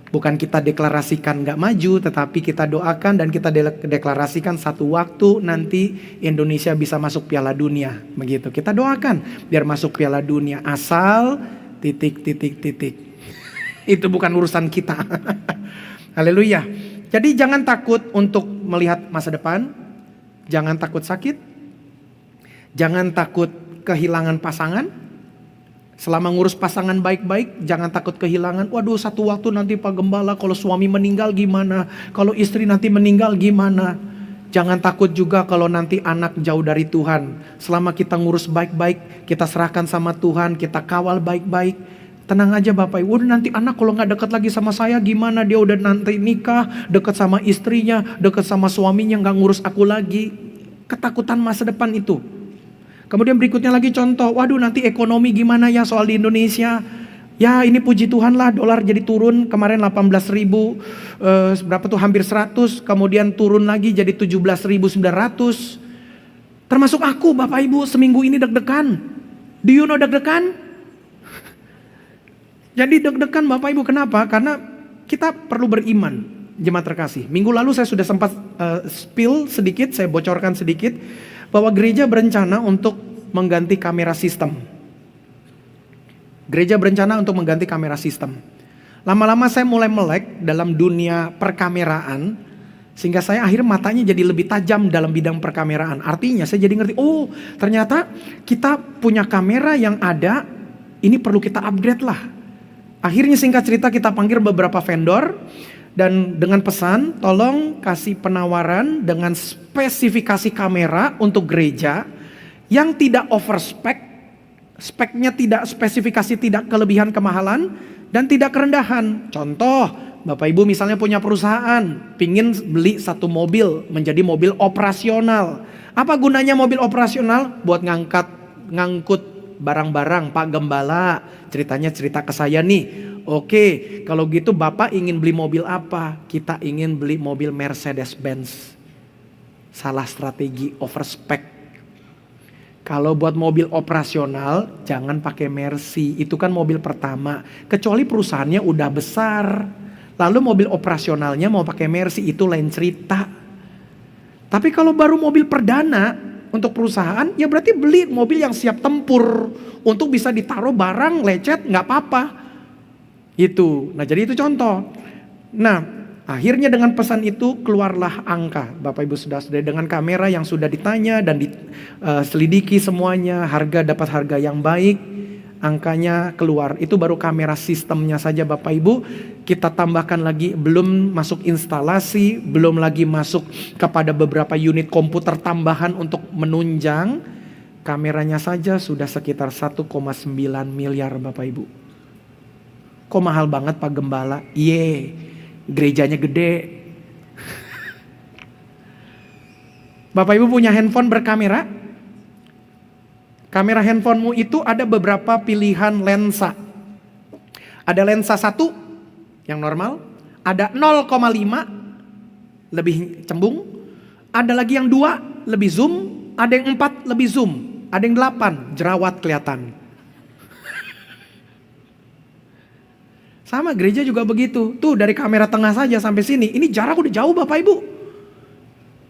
Bukan kita deklarasikan gak maju, tetapi kita doakan dan kita deklarasikan satu waktu nanti Indonesia bisa masuk Piala Dunia. Begitu, kita doakan biar masuk Piala Dunia. Asal titik. Itu bukan urusan kita. Haleluya. Jadi jangan takut untuk melihat masa depan. Jangan takut sakit. Jangan takut kehilangan pasangan. Selama ngurus pasangan baik-baik, jangan takut kehilangan. Waduh, satu waktu nanti Pak Gembala kalau suami meninggal gimana? Kalau istri nanti meninggal gimana? Jangan takut juga kalau nanti anak jauh dari Tuhan. Selama kita ngurus baik-baik, kita serahkan sama Tuhan, kita kawal baik-baik. Tenang aja Bapak Ibu, nanti anak kalau gak dekat lagi sama saya gimana? Dia udah nanti nikah, dekat sama istrinya, dekat sama suaminya, gak ngurus aku lagi. Ketakutan masa depan itu. Kemudian berikutnya lagi contoh, waduh nanti ekonomi gimana ya soal di Indonesia. Ya ini puji Tuhan lah, dolar jadi turun kemarin 18 ribu, berapa tuh hampir 100, kemudian turun lagi jadi 17.900. Termasuk aku Bapak Ibu seminggu ini deg-degan. Do you know deg-degan? Jadi deg-degan Bapak Ibu, kenapa? Karena kita perlu beriman, jemaat terkasih. Minggu lalu saya sudah sempat spill sedikit, saya bocorkan sedikit. Bahwa gereja berencana untuk mengganti kamera sistem. Gereja berencana untuk mengganti kamera sistem. Lama-lama saya mulai melek dalam dunia perkameraan. Sehingga saya akhirnya matanya jadi lebih tajam dalam bidang perkameraan. Artinya saya jadi ngerti, oh ternyata kita punya kamera yang ada, ini perlu kita upgrade lah. Akhirnya singkat cerita kita panggil beberapa vendor. Dan dengan pesan, tolong kasih penawaran dengan spesifikasi kamera untuk gereja yang tidak over spek, speknya tidak, spesifikasi tidak kelebihan kemahalan dan tidak kerendahan. Contoh, Bapak Ibu misalnya punya perusahaan, pingin beli satu mobil menjadi mobil operasional. Apa gunanya mobil operasional? Buat ngangkut barang-barang Pak Gembala. Ceritanya cerita ke saya nih. Oke, kalau gitu Bapak ingin beli mobil apa? Kita ingin beli mobil Mercedes-Benz. Salah strategi, overspec. Kalau buat mobil operasional, jangan pakai Mercy. Itu kan mobil pertama. Kecuali perusahaannya udah besar. Lalu mobil operasionalnya mau pakai Mercy, itu lain cerita. Tapi kalau baru mobil perdana untuk perusahaan, ya berarti beli mobil yang siap tempur. Untuk bisa ditaruh barang, lecet, gak apa-apa. Itu, nah jadi itu contoh. Nah akhirnya dengan pesan itu keluarlah angka Bapak Ibu Saudara, dengan kamera yang sudah ditanya dan diselidiki semuanya, harga dapat harga yang baik, angkanya keluar. Itu baru kamera sistemnya saja Bapak Ibu. Kita tambahkan lagi, belum masuk instalasi, belum lagi masuk kepada beberapa unit komputer tambahan untuk menunjang. Kameranya saja sudah sekitar 1,9 miliar Bapak Ibu. Kok mahal banget Pak Gembala? Gerejanya gede. Bapak Ibu punya handphone berkamera? Kamera handphonemu itu ada beberapa pilihan lensa. Ada lensa 1 yang normal, ada 0,5 lebih cembung, ada lagi yang 2 lebih zoom, ada yang 4 lebih zoom, ada yang 8 jerawat kelihatan. Sama gereja juga begitu. Tuh dari kamera tengah saja sampai sini. Ini jarak udah jauh Bapak Ibu.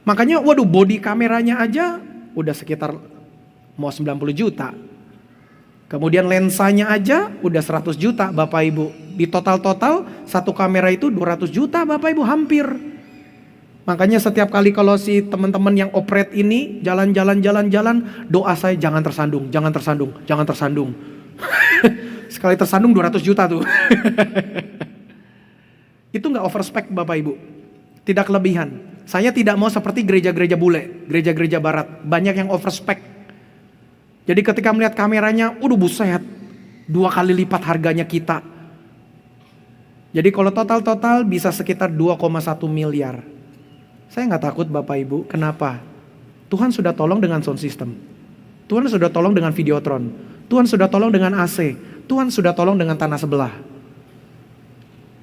Makanya waduh body kameranya aja udah sekitar mau 90 juta. Kemudian lensanya aja udah 100 juta Bapak Ibu. Di total satu kamera itu 200 juta Bapak Ibu hampir. Makanya setiap kali kalau si teman-teman yang operate ini jalan-jalan doa saya jangan tersandung. Sekali tersandung 200 juta tuh. Itu gak overspec Bapak Ibu. Tidak kelebihan. Saya tidak mau seperti gereja-gereja bule, gereja-gereja barat. Banyak yang overspec. Jadi ketika melihat kameranya, buset, 2 kali lipat harganya kita. Jadi kalau total bisa sekitar 2,1 miliar. Saya gak takut Bapak Ibu. Kenapa? Tuhan sudah tolong dengan sound system. Tuhan sudah tolong dengan Videotron. Tuhan sudah tolong dengan AC. Tuhan sudah tolong dengan tanah sebelah.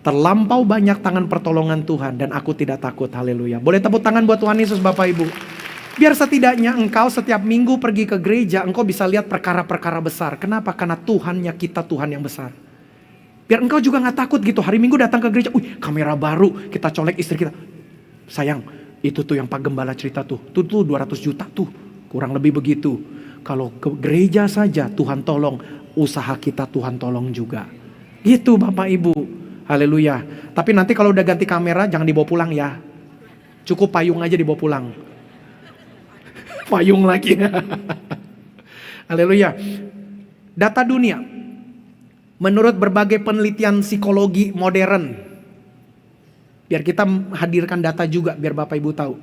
Terlampau banyak tangan pertolongan Tuhan dan aku tidak takut. Haleluya. Boleh tepuk tangan buat Tuhan Yesus Bapak Ibu. Biar setidaknya engkau setiap minggu pergi ke gereja, engkau bisa lihat perkara-perkara besar. Kenapa? Karena Tuhannya kita Tuhan yang besar. Biar engkau juga gak takut gitu. Hari Minggu datang ke gereja, kamera baru, kita colek istri kita. Sayang, itu tuh yang Pak Gembala cerita tuh 200 juta tuh. Kurang lebih begitu. Kalau ke gereja saja Tuhan tolong, usaha kita Tuhan tolong juga. Gitu Bapak Ibu. Haleluya. Tapi nanti kalau udah ganti kamera jangan dibawa pulang ya. Cukup payung aja dibawa pulang. Payung lagi. Haleluya. Data dunia. Menurut berbagai penelitian psikologi modern. Biar kita hadirkan data juga biar Bapak Ibu tahu.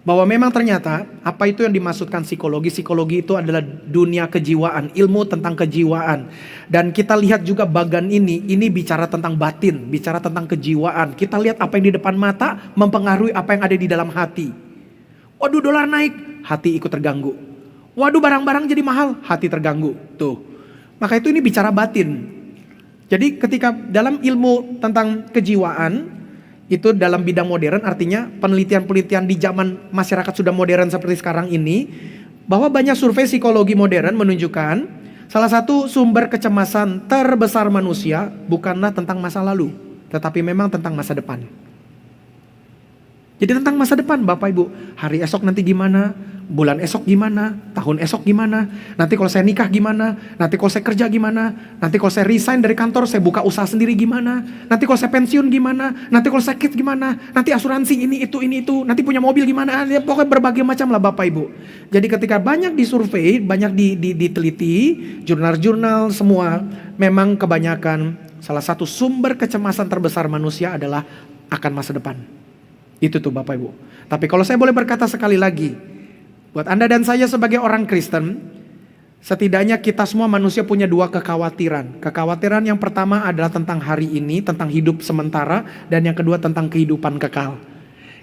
Bahwa memang ternyata apa itu yang dimaksudkan psikologi. Psikologi itu adalah dunia kejiwaan, ilmu tentang kejiwaan. Dan kita lihat juga bagan ini bicara tentang batin, bicara tentang kejiwaan. Kita lihat apa yang di depan mata mempengaruhi apa yang ada di dalam hati. Waduh, dolar naik, hati ikut terganggu. Waduh, barang-barang jadi mahal, hati terganggu. Tuh. Maka itu ini bicara batin. Jadi ketika dalam ilmu tentang kejiwaan, itu dalam bidang modern artinya penelitian-penelitian di zaman masyarakat sudah modern seperti sekarang ini, bahwa banyak survei psikologi modern menunjukkan salah satu sumber kecemasan terbesar manusia bukanlah tentang masa lalu, tetapi memang tentang masa depan. Jadi tentang masa depan Bapak Ibu, hari esok nanti gimana, bulan esok gimana, tahun esok gimana, nanti kalau saya nikah gimana, nanti kalau saya kerja gimana, nanti kalau saya resign dari kantor saya buka usaha sendiri gimana, nanti kalau saya pensiun gimana, nanti kalau sakit gimana, nanti asuransi ini itu, nanti punya mobil gimana, ya pokoknya berbagai macam lah Bapak Ibu. Jadi ketika banyak disurvei, banyak diteliti, jurnal-jurnal semua, memang kebanyakan salah satu sumber kecemasan terbesar manusia adalah akan masa depan. Itu tuh Bapak Ibu. Tapi kalau saya boleh berkata sekali lagi, buat Anda dan saya sebagai orang Kristen, setidaknya kita semua manusia punya dua kekhawatiran. Kekhawatiran yang pertama adalah tentang hari ini, tentang hidup sementara, dan yang kedua tentang kehidupan kekal.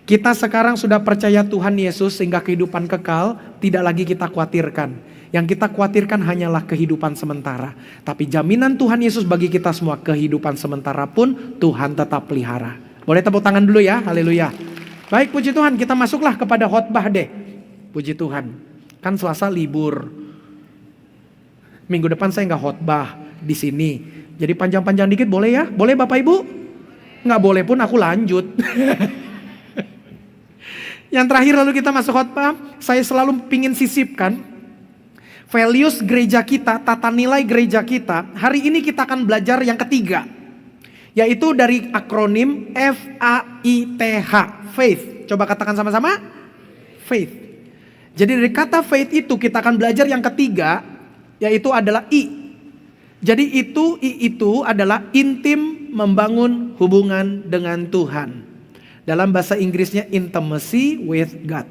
Kita sekarang sudah percaya Tuhan Yesus sehingga kehidupan kekal tidak lagi kita khawatirkan. Yang kita khawatirkan hanyalah kehidupan sementara. Tapi jaminan Tuhan Yesus bagi kita semua, kehidupan sementara pun Tuhan tetap pelihara. Boleh tepuk tangan dulu ya, haleluya. Baik, puji Tuhan, kita masuklah kepada khotbah deh. Puji Tuhan, kan Selasa libur. Minggu depan saya nggak khotbah di sini. Jadi panjang-panjang dikit boleh ya? Boleh Bapak Ibu? Nggak boleh pun aku lanjut. Yang terakhir lalu kita masuk khotbah, saya selalu pingin sisipkan values gereja kita, tata nilai gereja kita. Hari ini kita akan belajar yang ketiga. Yaitu dari akronim FAITH, faith. Coba katakan sama-sama, faith. Jadi dari kata faith itu kita akan belajar yang ketiga, yaitu adalah I. Jadi I itu adalah intim membangun hubungan dengan Tuhan. Dalam bahasa Inggrisnya intimacy with God.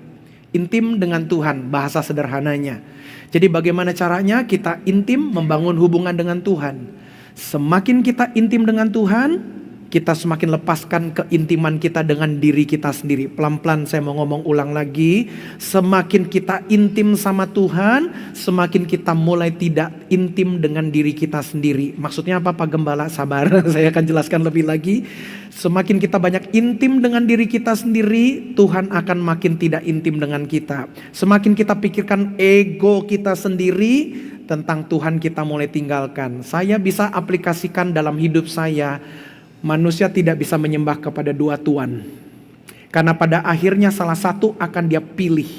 Intim dengan Tuhan, bahasa sederhananya. Jadi bagaimana caranya kita intim membangun hubungan dengan Tuhan? Semakin kita intim dengan Tuhan, kita semakin lepaskan keintiman kita dengan diri kita sendiri. Pelan-pelan saya mau ngomong ulang lagi. Semakin kita intim sama Tuhan, semakin kita mulai tidak intim dengan diri kita sendiri. Maksudnya apa Pak Gembala? Sabar, saya akan jelaskan lebih lagi. Semakin kita banyak intim dengan diri kita sendiri, Tuhan akan makin tidak intim dengan kita. Semakin kita pikirkan ego kita sendiri, tentang Tuhan kita mulai tinggalkan. Saya bisa aplikasikan dalam hidup saya. Manusia tidak bisa menyembah kepada dua Tuhan. Karena pada akhirnya salah satu akan dia pilih.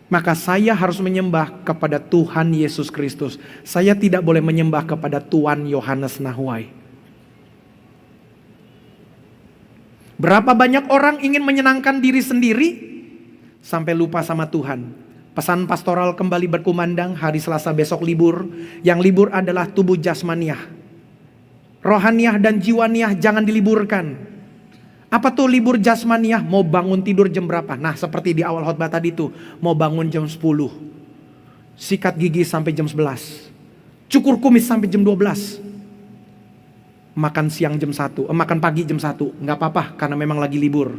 Maka saya harus menyembah kepada Tuhan Yesus Kristus. Saya tidak boleh menyembah kepada Tuan Yohanes Nahuai. Berapa banyak orang ingin menyenangkan diri sendiri sampai lupa sama Tuhan. Pesan pastoral kembali berkumandang, hari Selasa besok libur. Yang libur adalah tubuh jasmaniah. Rohaniah dan jiwaniah jangan diliburkan. Apa tuh libur jasmaniah? Mau bangun tidur jam berapa? Nah seperti di awal khotbah tadi tuh, mau bangun jam 10. Sikat gigi sampai jam 11. Cukur kumis sampai jam 12. Makan siang jam 1, makan pagi jam 1. Gak apa-apa karena memang lagi libur.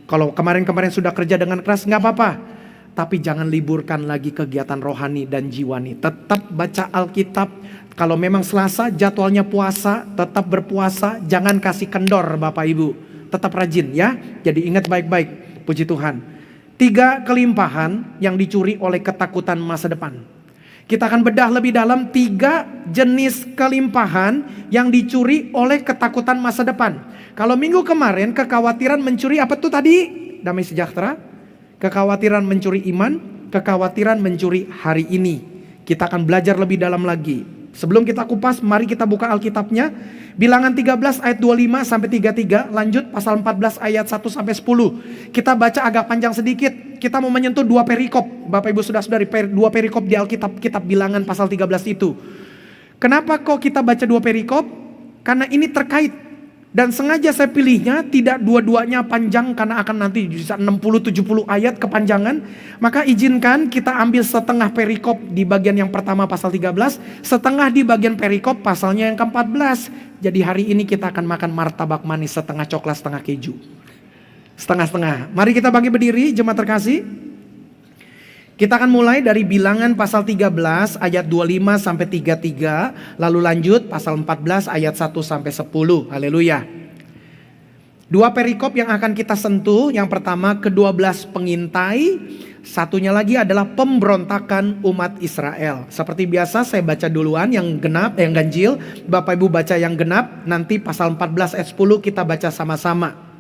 Kalau kemarin-kemarin sudah kerja dengan keras gak apa-apa. Tapi jangan liburkan lagi kegiatan rohani dan jiwani. Tetap baca Alkitab. Kalau memang Selasa jadwalnya puasa, tetap berpuasa. Jangan kasih kendor Bapak Ibu. Tetap rajin ya. Jadi ingat baik-baik. Puji Tuhan. 3 kelimpahan yang dicuri oleh ketakutan masa depan. Kita akan bedah lebih dalam 3 jenis kelimpahan yang dicuri oleh ketakutan masa depan. Kalau minggu kemarin kekhawatiran mencuri apa tuh tadi? Damai sejahtera. Kekhawatiran mencuri iman, kekhawatiran mencuri hari ini. Kita akan belajar lebih dalam lagi. Sebelum kita kupas, mari kita buka Alkitabnya. Bilangan 13 ayat 25 sampai 33, lanjut pasal 14 ayat 1 sampai 10. Kita baca agak panjang sedikit. Kita mau menyentuh 2 perikop. Bapak Ibu Saudara-saudari, 2 perikop di Alkitab, kitab Bilangan pasal 13 itu. Kenapa kok kita baca 2 perikop? Karena ini terkait. Dan sengaja saya pilihnya tidak dua-duanya panjang karena akan nanti bisa 60-70 ayat kepanjangan. Maka izinkan kita ambil setengah perikop di bagian yang pertama pasal 13, setengah di bagian perikop pasalnya yang ke-14. Jadi hari ini kita akan makan martabak manis setengah coklat setengah keju. Setengah-setengah. Mari kita bagi berdiri jemaat terkasih. Kita akan mulai dari Bilangan pasal 13 ayat 25 sampai 33, lalu lanjut pasal 14 ayat 1 sampai 10. Haleluya. 2 perikop yang akan kita sentuh, yang pertama ke-12 pengintai, satunya lagi adalah pemberontakan umat Israel. Seperti biasa saya baca duluan yang genap, yang ganjil, Bapak Ibu baca yang genap, nanti pasal 14 ayat 10 kita baca sama-sama.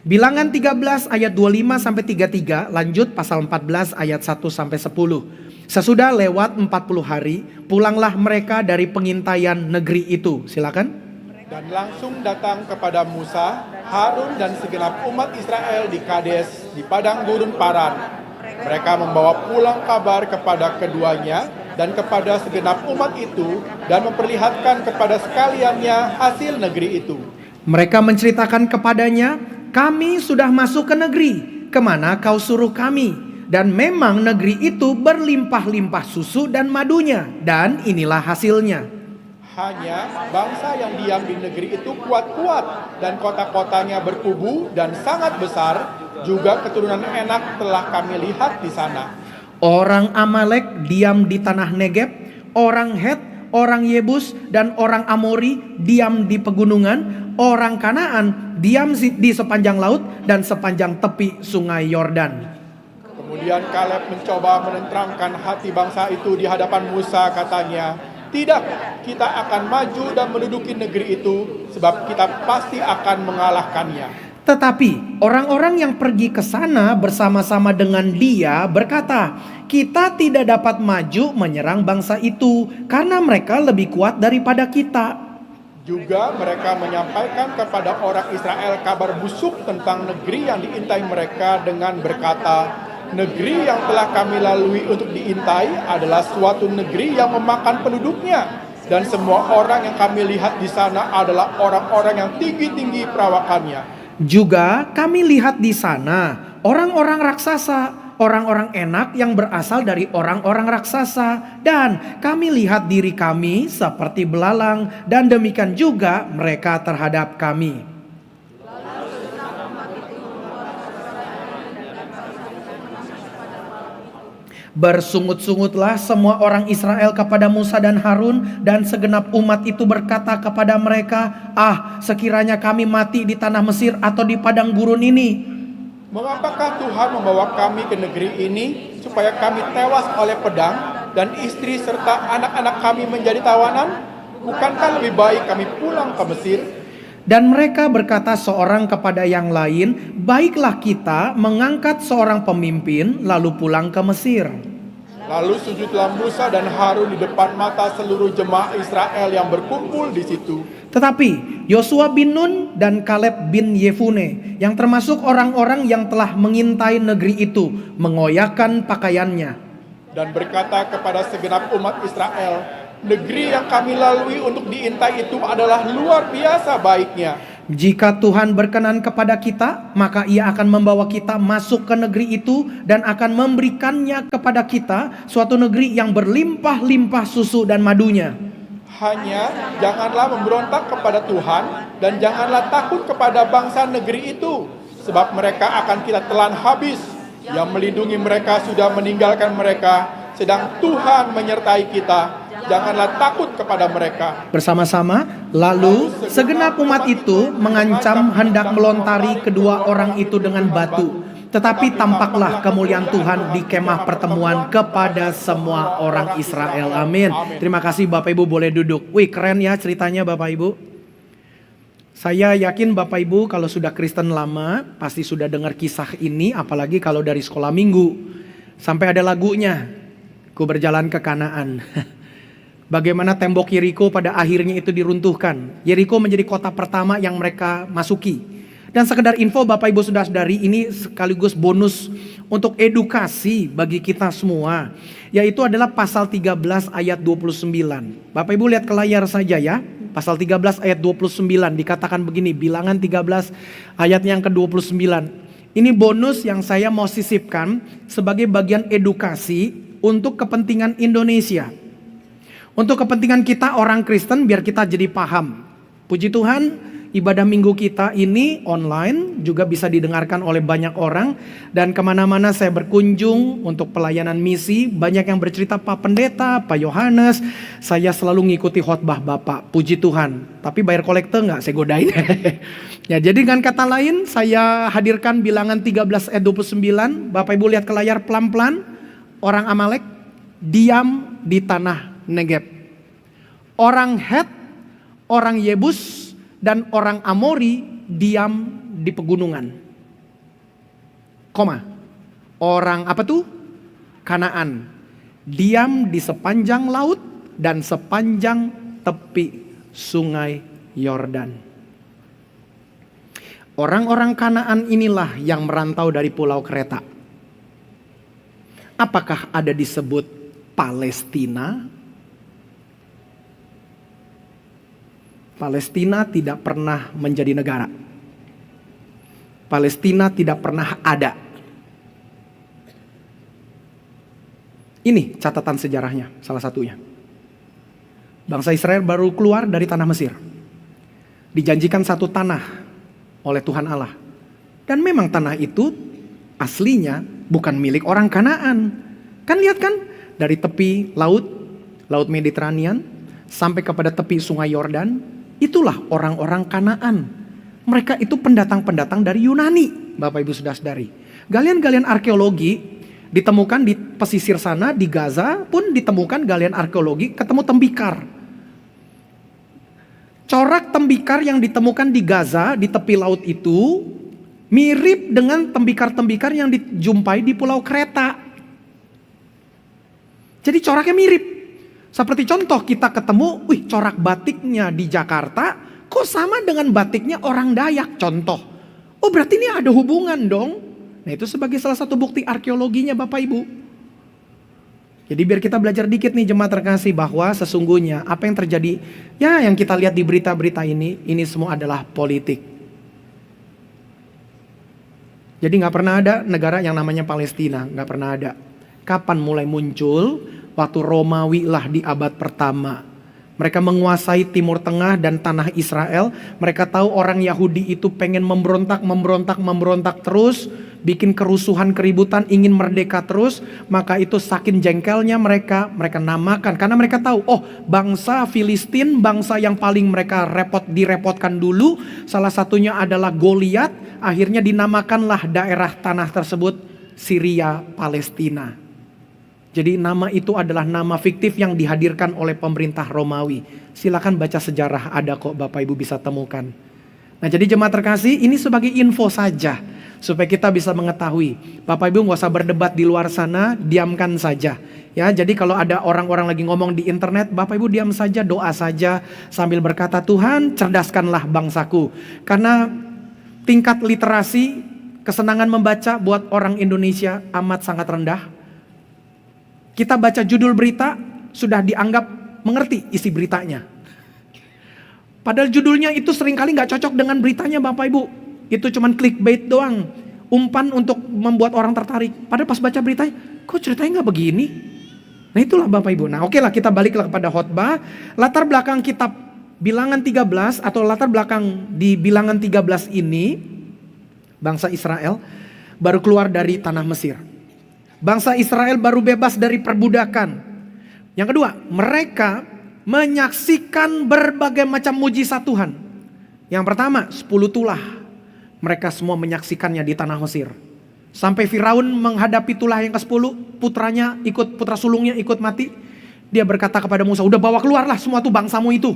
Bilangan 13 ayat 25 sampai 33, lanjut pasal 14 ayat 1 sampai 10. Sesudah lewat 40 hari, pulanglah mereka dari pengintaian negeri itu. Silakan. Dan langsung datang kepada Musa, Harun dan segenap umat Israel di Kades, di padang gurun Paran. Mereka membawa pulang kabar kepada keduanya dan kepada segenap umat itu, dan memperlihatkan kepada sekaliannya hasil negeri itu. Mereka menceritakan kepadanya, kami sudah masuk ke negeri, kemana kau suruh kami. Dan memang negeri itu berlimpah-limpah susu dan madunya, dan inilah hasilnya. Hanya bangsa yang diam di negeri itu kuat-kuat, dan kota-kotanya berkubu dan sangat besar. Juga keturunan Enak telah kami lihat di sana. Orang Amalek diam di tanah Negeb, orang Het, orang Yebus, dan orang Amori diam di pegunungan. Orang Kanaan diam di sepanjang laut dan sepanjang tepi sungai Yordan. Kemudian Kaleb mencoba menenteramkan hati bangsa itu di hadapan Musa, katanya, tidak, kita akan maju dan menduduki negeri itu, sebab kita pasti akan mengalahkannya. Tetapi orang-orang yang pergi ke sana bersama-sama dengan dia berkata, kita tidak dapat maju menyerang bangsa itu karena mereka lebih kuat daripada kita. Juga mereka menyampaikan kepada orang Israel kabar busuk tentang negeri yang diintai mereka dengan berkata, negeri yang telah kami lalui untuk diintai adalah suatu negeri yang memakan penduduknya. Dan semua orang yang kami lihat di sana adalah orang-orang yang tinggi-tinggi perawakannya. Juga kami lihat di sana orang-orang raksasa, orang-orang Enak yang berasal dari orang-orang raksasa, dan kami lihat diri kami seperti belalang, dan demikian juga mereka terhadap kami. Bersungut-sungutlah semua orang Israel kepada Musa dan Harun, dan segenap umat itu berkata kepada mereka, ah, sekiranya kami mati di tanah Mesir atau di padang gurun ini. Mengapakah Tuhan membawa kami ke negeri ini supaya kami tewas oleh pedang dan istri serta anak-anak kami menjadi tawanan? Bukankah lebih baik kami pulang ke Mesir? Dan mereka berkata seorang kepada yang lain, baiklah kita mengangkat seorang pemimpin lalu pulang ke Mesir. Lalu sujudlah Musa dan Harun di depan mata seluruh jemaah Israel yang berkumpul di situ. Tetapi Yosua bin Nun dan Kaleb bin Yefune, yang termasuk orang-orang yang telah mengintai negeri itu, mengoyakkan pakaiannya dan berkata kepada segenap umat Israel, negeri yang kami lalui untuk diintai itu adalah luar biasa baiknya. Jika Tuhan berkenan kepada kita, maka Ia akan membawa kita masuk ke negeri itu dan akan memberikannya kepada kita, suatu negeri yang berlimpah-limpah susu dan madunya. Hanya janganlah memberontak kepada Tuhan dan janganlah takut kepada bangsa negeri itu, sebab mereka akan kita telan habis. Yang melindungi mereka sudah meninggalkan mereka, sedang Tuhan menyertai kita. Janganlah takut kepada mereka. Bersama-sama, lalu segenap umat itu mengancam hendak melontari kedua orang itu dengan batu. Tetapi tampaklah kemuliaan Tuhan di kemah pertemuan kepada semua orang Israel. Amin. Terima kasih Bapak Ibu, boleh duduk. Wih, keren ya ceritanya Bapak Ibu. Saya yakin Bapak Ibu kalau sudah Kristen lama pasti sudah dengar kisah ini, apalagi kalau dari sekolah minggu. Sampai ada lagunya, Ku berjalan ke Kanaan. Bagaimana tembok Yeriko pada akhirnya itu diruntuhkan. Yeriko menjadi kota pertama yang mereka masuki. Dan sekedar info Bapak Ibu Saudara-saudari, ini sekaligus bonus untuk edukasi bagi kita semua. Yaitu adalah pasal 13 ayat 29. Bapak Ibu lihat ke layar saja ya. Pasal 13 ayat 29 dikatakan begini, Bilangan 13 ayat yang ke-29. Ini bonus yang saya mau sisipkan sebagai bagian edukasi untuk kepentingan Indonesia. Untuk kepentingan kita orang Kristen biar kita jadi paham. Puji Tuhan, ibadah minggu kita ini online juga bisa didengarkan oleh banyak orang. Dan kemana-mana saya berkunjung untuk pelayanan misi, banyak yang bercerita, Pak Pendeta, Pak Yohanes, saya selalu ngikuti khotbah Bapak, puji Tuhan. Tapi bayar kolekte enggak? Saya godain. Ya, jadi dengan kata lain saya hadirkan Bilangan 13 ayat 29. Bapak Ibu lihat ke layar pelan-pelan. Orang Amalek diam di tanah Negeb. Orang Het, orang Yebus, dan orang Amori diam di pegunungan. Koma. Orang apa tuh? Kanaan. Diam di sepanjang laut dan sepanjang tepi sungai Yordan. Orang-orang Kanaan inilah yang merantau dari pulau Kreta. Apakah ada disebut Palestina? Palestina tidak pernah menjadi negara. Palestina tidak pernah ada. Ini catatan sejarahnya, salah satunya. Bangsa Israel baru keluar dari tanah Mesir. Dijanjikan satu tanah oleh Tuhan Allah. Dan memang tanah itu aslinya bukan milik orang Kanaan. Kan lihat kan, dari tepi laut, Laut Mediterranean, sampai kepada tepi sungai Yordan, itulah orang-orang Kanaan. Mereka itu pendatang-pendatang dari Yunani, Bapak Ibu Saudara-saudari. Galian-galian arkeologi ditemukan di pesisir sana, di Gaza pun ditemukan galian arkeologi, ketemu tembikar. Corak tembikar yang ditemukan di Gaza, di tepi laut itu, mirip dengan tembikar-tembikar yang dijumpai di Pulau Kreta. Jadi coraknya mirip. Seperti contoh kita ketemu, corak batiknya di Jakarta, kok sama dengan batiknya orang Dayak contoh. Oh berarti ini ada hubungan dong. Nah itu sebagai salah satu bukti arkeologinya Bapak Ibu. Jadi biar kita belajar dikit nih jemaat terkasih bahwa sesungguhnya apa yang terjadi, ya yang kita lihat di berita-berita ini semua adalah politik. Jadi gak pernah ada negara yang namanya Palestina, gak pernah ada. Kapan mulai muncul? Waktu Romawi lah di abad pertama. Mereka menguasai Timur Tengah dan tanah Israel. Mereka tahu orang Yahudi itu pengen memberontak terus. Bikin kerusuhan, keributan, ingin merdeka terus. Maka itu saking jengkelnya mereka namakan. Karena mereka tahu, bangsa Filistin, bangsa yang paling mereka direpotkan dulu. Salah satunya adalah Goliat. Akhirnya dinamakanlah daerah tanah tersebut Syria Palestina. Jadi nama itu adalah nama fiktif yang dihadirkan oleh pemerintah Romawi. Silakan baca sejarah, ada kok Bapak Ibu bisa temukan. Nah jadi jemaat terkasih, ini sebagai info saja. Supaya kita bisa mengetahui. Bapak Ibu gak usah berdebat di luar sana, diamkan saja. Ya, jadi kalau ada orang-orang lagi ngomong di internet, Bapak Ibu diam saja, doa saja. Sambil berkata, Tuhan cerdaskanlah bangsaku. Karena tingkat literasi, kesenangan membaca buat orang Indonesia amat sangat rendah. Kita baca judul berita, sudah dianggap mengerti isi beritanya. Padahal judulnya itu seringkali gak cocok dengan beritanya Bapak Ibu. Itu cuman clickbait doang. Umpan untuk membuat orang tertarik. Padahal pas baca beritanya, kok ceritanya gak begini? Nah itulah Bapak Ibu. Nah oke lah kita baliklah kepada khotbah. Latar belakang kitab Bilangan 13 atau latar belakang di Bilangan 13 ini, bangsa Israel baru keluar dari tanah Mesir. Bangsa Israel baru bebas dari perbudakan. Yang kedua, mereka menyaksikan berbagai macam mujizat Tuhan. Yang pertama, 10 tulah. Mereka semua menyaksikannya di tanah Mesir. Sampai Firaun menghadapi tulah yang ke-10, putra sulungnya ikut mati. Dia berkata kepada Musa, udah bawa keluarlah semua tuh bangsamu itu.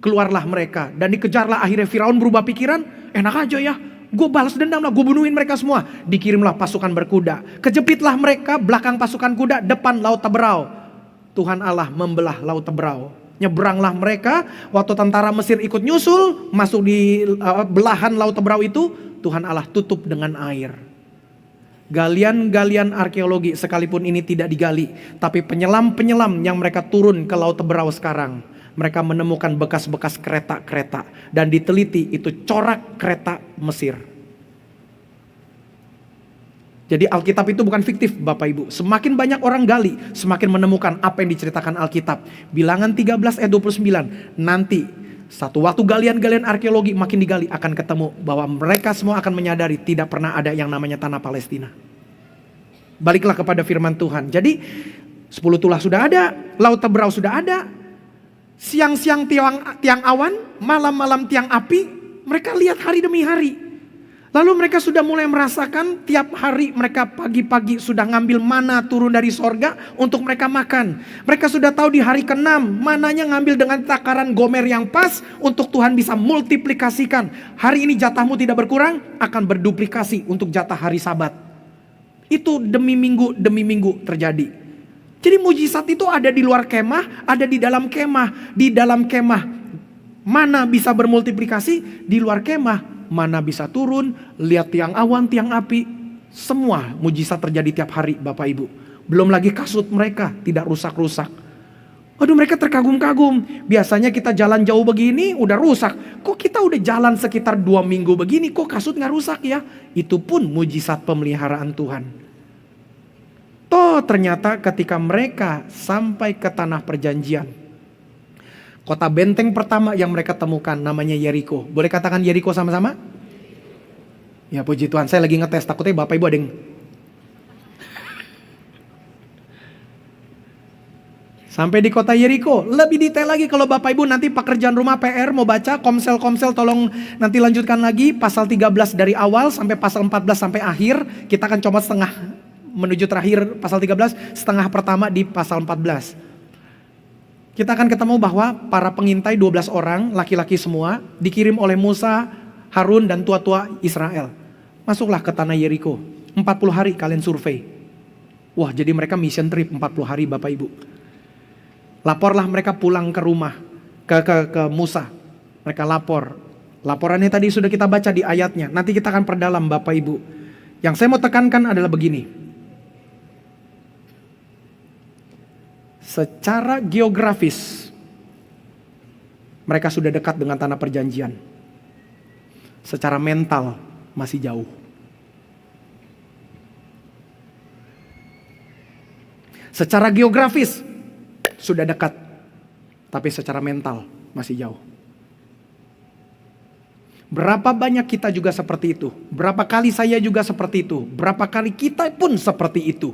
Keluarlah mereka dan dikejarlah. Akhirnya Firaun berubah pikiran, enak aja ya, gue balas dendam lah, gue bunuhin mereka semua. Dikirimlah pasukan berkuda, kejepitlah mereka belakang pasukan kuda, depan laut Teberau. Tuhan Allah membelah laut Teberau. Nyebranglah mereka, waktu tentara Mesir ikut nyusul, masuk di belahan laut Teberau itu, Tuhan Allah tutup dengan air. Galian-galian arkeologi sekalipun ini tidak digali, tapi penyelam-penyelam yang mereka turun ke laut Teberau sekarang, mereka menemukan bekas-bekas kereta-kereta dan diteliti itu corak kereta Mesir. Jadi Alkitab itu bukan fiktif Bapak Ibu. Semakin banyak orang gali, semakin menemukan apa yang diceritakan Alkitab. Bilangan 13 ayat 29. Nanti satu waktu galian-galian arkeologi makin digali akan ketemu bahwa mereka semua akan menyadari tidak pernah ada yang namanya tanah Palestina. Baliklah kepada firman Tuhan. Jadi 10 tulah sudah ada, laut Teberau sudah ada. Siang-siang tiang awan, malam-malam tiang api. Mereka lihat hari demi hari. Lalu mereka sudah mulai merasakan tiap hari mereka pagi-pagi sudah ngambil mana turun dari sorga untuk mereka makan. Mereka sudah tahu di hari ke-6 mananya ngambil dengan takaran gomer yang pas untuk Tuhan bisa multiplikasikan. Hari ini jatahmu tidak berkurang, akan berduplikasi untuk jatah hari Sabat. Itu demi minggu terjadi. Jadi mujizat itu ada di luar kemah, ada di dalam kemah. Di dalam kemah mana bisa bermultiplikasi, di luar kemah mana bisa turun, lihat tiang awan, tiang api. Semua mujizat terjadi tiap hari Bapak Ibu. Belum lagi kasut mereka tidak rusak-rusak. Aduh, mereka terkagum-kagum. Biasanya kita jalan jauh begini udah rusak. Kok kita udah jalan sekitar 2 minggu begini kok kasut gak rusak ya? Itu pun mujizat pemeliharaan Tuhan. Toh ternyata ketika mereka sampai ke tanah perjanjian, kota benteng pertama yang mereka temukan namanya Yeriko. Boleh katakan Yeriko sama-sama? Ya puji Tuhan, saya lagi ngetes, takutnya Bapak Ibu ada yang... Sampai di kota Yeriko. Lebih detail lagi kalau Bapak Ibu nanti pekerjaan rumah PR mau baca, komsel tolong nanti lanjutkan lagi. Pasal 13 dari awal sampai pasal 14 sampai akhir. Kita akan coba setengah menuju terakhir pasal 13, setengah pertama di pasal 14. Kita akan ketemu bahwa para pengintai 12 orang, laki-laki semua, dikirim oleh Musa, Harun dan tua-tua Israel. Masuklah ke tanah Yeriko. 40 hari kalian survei. Wah, jadi mereka mission trip 40 hari Bapak Ibu. Laporlah mereka pulang ke rumah, ke Musa. Mereka lapor. Laporannya tadi sudah kita baca di ayatnya. Nanti kita akan perdalam Bapak Ibu. Yang saya mau tekankan adalah begini. Secara geografis mereka sudah dekat dengan tanah perjanjian. Secara mental masih jauh. Secara geografis sudah dekat, tapi secara mental masih jauh. Berapa banyak kita juga seperti itu. Berapa kali saya juga seperti itu. Berapa kali kita pun seperti itu.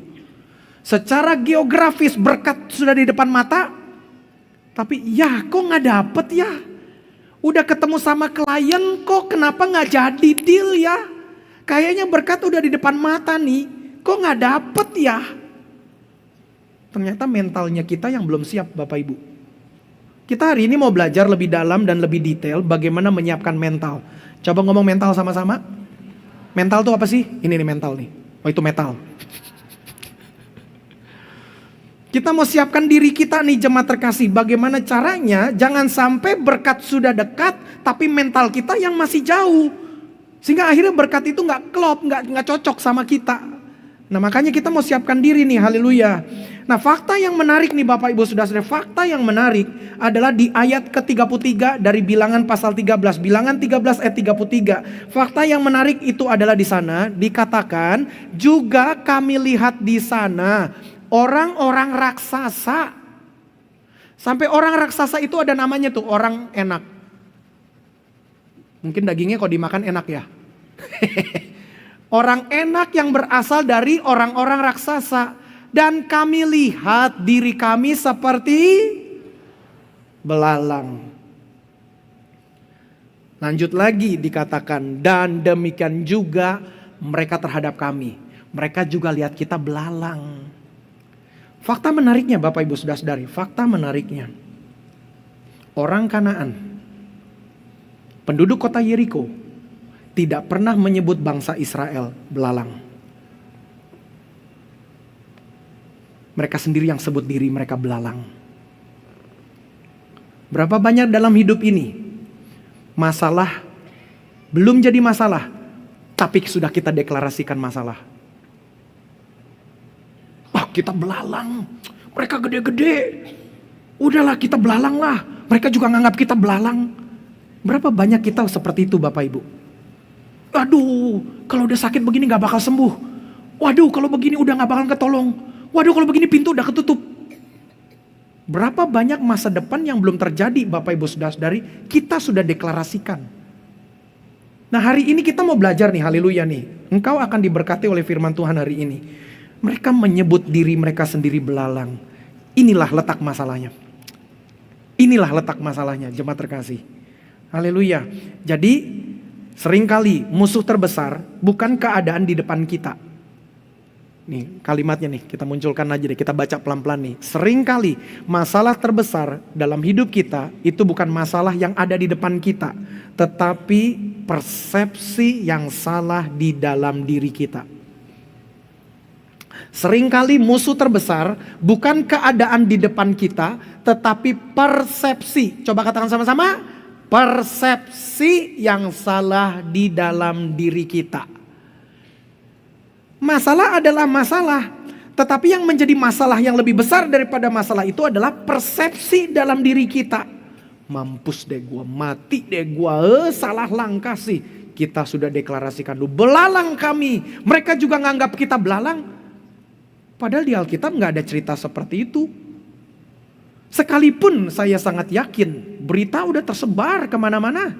Secara geografis berkat sudah di depan mata, tapi ya kok gak dapet ya. Udah ketemu sama klien kok kenapa gak jadi deal ya. Kayaknya berkat udah di depan mata nih, kok gak dapet ya. Ternyata mentalnya kita yang belum siap Bapak Ibu. Kita hari ini mau belajar lebih dalam dan lebih detail bagaimana menyiapkan mental. Coba ngomong mental sama-sama. Mental tuh apa sih? Ini nih mental nih. Oh itu metal. Kita mau siapkan diri kita nih jemaat terkasih. Bagaimana caranya jangan sampai berkat sudah dekat tapi mental kita yang masih jauh. Sehingga akhirnya berkat itu gak klop, gak cocok sama kita. Nah makanya kita mau siapkan diri nih, haleluya. Nah fakta yang menarik nih Bapak Ibu Saudara-saudara. Fakta yang menarik adalah di ayat ke-33 dari bilangan pasal 13. Bilangan 13 ayat 33. Fakta yang menarik itu adalah di sana dikatakan juga kami lihat di sana orang-orang raksasa. Sampai orang raksasa itu ada namanya tuh, orang enak. Mungkin dagingnya kalau dimakan enak ya. Orang enak yang berasal dari orang-orang raksasa. Dan kami lihat diri kami seperti belalang. Lanjut lagi dikatakan, dan demikian juga mereka terhadap kami. Mereka juga lihat kita belalang. Fakta menariknya Bapak Ibu Saudara-saudari, fakta menariknya. Orang Kanaan, penduduk kota Yeriko, tidak pernah menyebut bangsa Israel belalang. Mereka sendiri yang sebut diri mereka belalang. Berapa banyak dalam hidup ini masalah belum jadi masalah, tapi sudah kita deklarasikan masalah. Kita belalang, mereka gede-gede. Udahlah kita belalang lah, mereka juga nganggap kita belalang. Berapa banyak kita seperti itu Bapak Ibu? Aduh, kalau udah sakit begini gak bakal sembuh. Waduh, kalau begini udah gak bakal ketolong. Waduh, kalau begini pintu udah ketutup. Berapa banyak masa depan yang belum terjadi Bapak Ibu Saudara-saudari, kita sudah deklarasikan. Nah hari ini kita mau belajar nih, haleluya nih. Engkau akan diberkati oleh firman Tuhan hari ini. Mereka menyebut diri mereka sendiri belalang. Inilah letak masalahnya. Inilah letak masalahnya, jemaat terkasih. Haleluya. Jadi seringkali musuh terbesar bukan keadaan di depan kita. Nih kalimatnya nih, kita munculkan aja deh, kita baca pelan-pelan nih. Seringkali masalah terbesar dalam hidup kita itu bukan masalah yang ada di depan kita, tetapi persepsi yang salah di dalam diri kita. Seringkali musuh terbesar bukan keadaan di depan kita, tetapi persepsi. Coba katakan sama-sama, persepsi yang salah di dalam diri kita. Masalah adalah masalah, tetapi yang menjadi masalah yang lebih besar daripada masalah itu adalah persepsi dalam diri kita. Mampus deh gua, mati deh gua, salah langkah sih. Kita sudah deklarasikan dulu, belalang kami. Mereka juga nganggap kita belalang. Padahal di Alkitab gak ada cerita seperti itu. Sekalipun saya sangat yakin berita udah tersebar kemana-mana.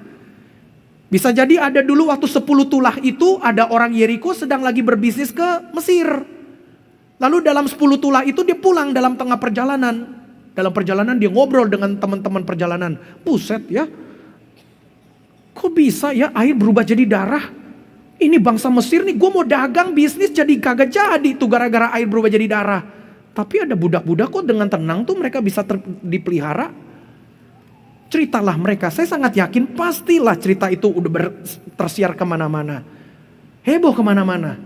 Bisa jadi ada dulu waktu 10 tulah itu ada orang Yeriko sedang lagi berbisnis ke Mesir. Lalu dalam 10 tulah itu dia pulang dalam tengah perjalanan. Dalam perjalanan dia ngobrol dengan teman-teman perjalanan. Buset ya, kok bisa ya air berubah jadi darah? Ini bangsa Mesir nih, gue mau dagang bisnis jadi kagak jadi tuh gara-gara air berubah jadi darah. Tapi ada budak-budak kok dengan tenang tuh mereka bisa dipelihara. Ceritalah mereka, saya sangat yakin pastilah cerita itu udah tersiar kemana-mana. Heboh kemana-mana.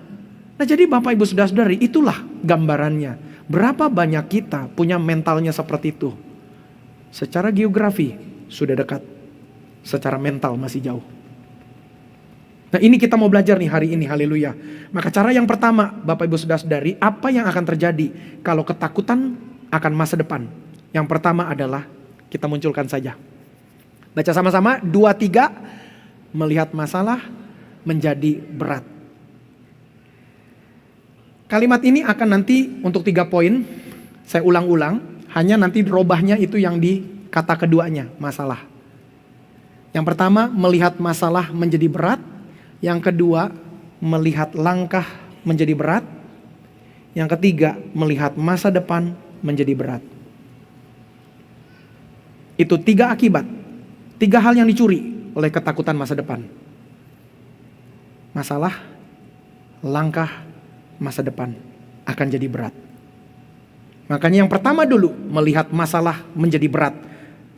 Nah jadi Bapak Ibu Saudara-saudari, itulah gambarannya. Berapa banyak kita punya mentalnya seperti itu. Secara geografi sudah dekat, secara mental masih jauh. Nah ini kita mau belajar nih hari ini, haleluya. Maka cara yang pertama Bapak Ibu Saudara-saudari, apa yang akan terjadi kalau ketakutan akan masa depan? Yang pertama adalah, kita munculkan saja. Baca sama-sama, 2, 3, melihat masalah menjadi berat. Kalimat ini akan nanti untuk 3 poin, saya ulang-ulang, hanya nanti robahnya itu yang di kata keduanya, masalah. Yang pertama, melihat masalah menjadi berat. Yang kedua, melihat langkah menjadi berat. Yang ketiga, melihat masa depan menjadi berat. Itu 3 akibat, 3 hal yang dicuri oleh ketakutan masa depan. Masalah, langkah, masa depan akan jadi berat. Makanya yang pertama dulu, melihat masalah menjadi berat.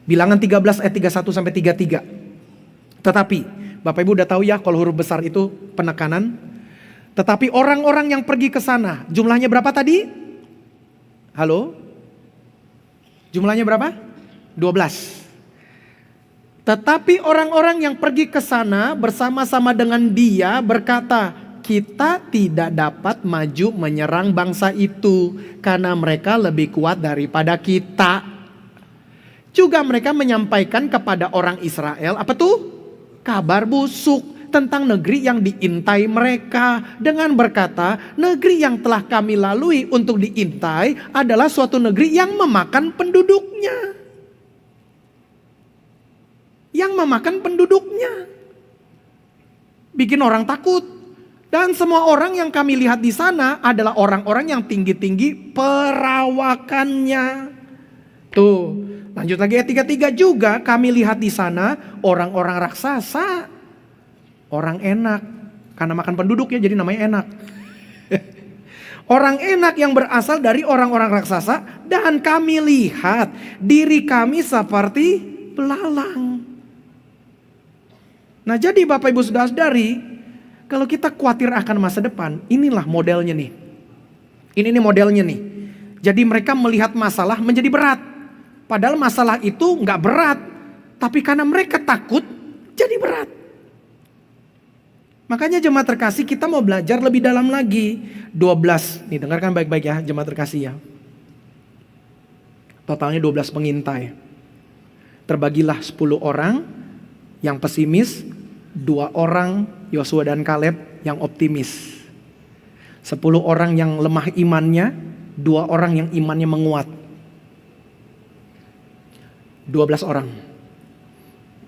Bilangan 13 ayat 31 sampai 33. Tetapi Bapak Ibu udah tahu ya kalau huruf besar itu penekanan. Tetapi orang-orang yang pergi ke sana, jumlahnya berapa tadi? Halo? Jumlahnya berapa? 12. Tetapi orang-orang yang pergi ke sana bersama-sama dengan dia berkata, kita tidak dapat maju menyerang bangsa itu karena mereka lebih kuat daripada kita. Juga mereka menyampaikan kepada orang Israel, apa tuh? Kabar busuk tentang negeri yang diintai mereka dengan berkata, negeri yang telah kami lalui untuk diintai adalah suatu negeri yang memakan penduduknya. Yang memakan penduduknya. Bikin orang takut. Dan semua orang yang kami lihat di sana adalah orang-orang yang tinggi-tinggi perawakannya. Tuh. Lanjut lagi ayat 33, juga kami lihat di sana orang-orang raksasa, orang enak. Karena makan penduduk ya, jadi namanya enak. Orang enak yang berasal dari orang-orang raksasa, dan kami lihat diri kami seperti belalang. Nah jadi Bapak Ibu Saudara-saudari, kalau kita khawatir akan masa depan, inilah modelnya nih. Ini nih modelnya nih. Jadi mereka melihat masalah menjadi berat. Padahal masalah itu nggak berat, tapi karena mereka takut, jadi berat. Makanya jemaat terkasih, kita mau belajar lebih dalam lagi. 12, nih dengarkan baik-baik ya jemaat terkasih ya. Totalnya 12 pengintai. Terbagilah 10 orang yang pesimis, 2 orang Yosua dan Kaleb yang optimis. 10 orang yang lemah imannya, 2 orang yang imannya menguat. 12 orang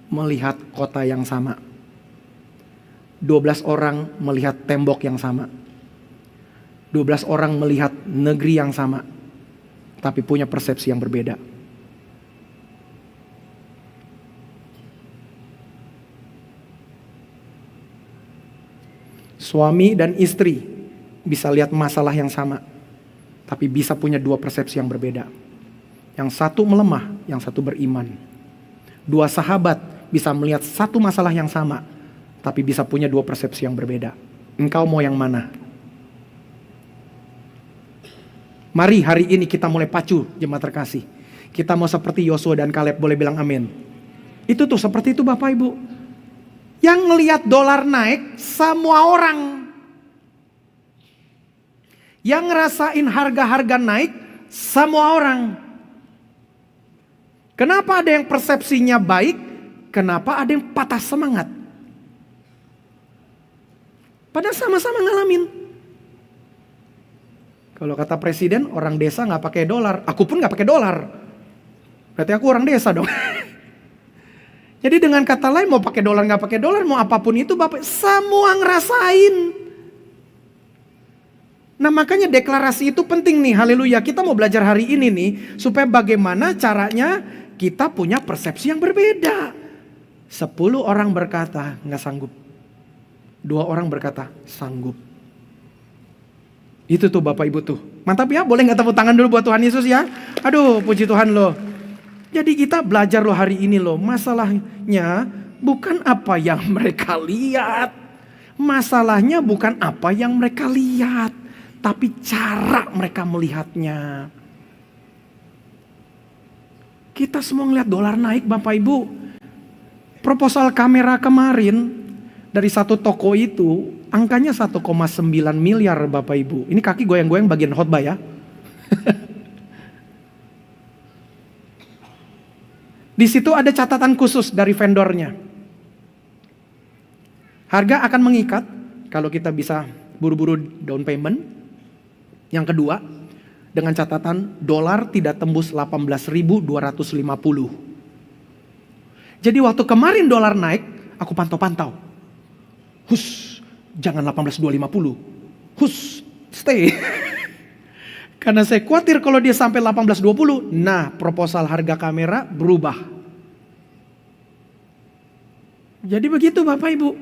melihat kota yang sama. 12 orang melihat tembok yang sama. 12 orang melihat negeri yang sama, tapi punya persepsi yang berbeda. Suami dan istri bisa lihat masalah yang sama, tapi bisa punya 2 persepsi yang berbeda. Yang satu melemah, yang satu beriman. 2 sahabat bisa melihat satu masalah yang sama, tapi bisa punya 2 persepsi yang berbeda. Engkau mau yang mana? Mari hari ini kita mulai pacu jemaat terkasih. Kita mau seperti Yosua dan Kaleb, boleh bilang amin. Itu tuh seperti itu Bapak Ibu. Yang ngelihat dolar naik semua orang. Yang ngerasain harga-harga naik semua orang. Kenapa ada yang persepsinya baik? Kenapa ada yang patah semangat? Padahal sama-sama ngalamin. Kalau kata presiden, orang desa gak pakai dolar. Aku pun gak pakai dolar. Berarti aku orang desa dong. Jadi dengan kata lain, mau pakai dolar gak pakai dolar, mau apapun itu Bapak, semua ngerasain. Nah makanya deklarasi itu penting nih, haleluya. Kita mau belajar hari ini nih, supaya bagaimana caranya kita punya persepsi yang berbeda. 10 orang berkata, gak sanggup. 2 orang berkata, sanggup. Itu tuh Bapak Ibu tuh. Mantap ya, boleh gak tepuk tangan dulu buat Tuhan Yesus ya. Aduh, puji Tuhan loh. Jadi kita belajar loh hari ini loh. Masalahnya bukan apa yang mereka lihat. Masalahnya bukan apa yang mereka lihat. Tapi cara mereka melihatnya. Kita semua ngeliat dolar naik Bapak Ibu. Proposal kamera kemarin dari satu toko itu angkanya 1,9 miliar Bapak Ibu. Ini kaki goyang-goyang bagian khotbah ya. Di situ ada catatan khusus dari vendornya. Harga akan mengikat kalau kita bisa buru-buru down payment. Yang kedua, dengan catatan dolar tidak tembus 18.250. Jadi waktu kemarin dolar naik, aku pantau-pantau. Hus, jangan 18.250. Hus, stay. Karena saya khawatir kalau dia sampai 18.20, nah proposal harga kamera berubah. Jadi begitu Bapak Ibu.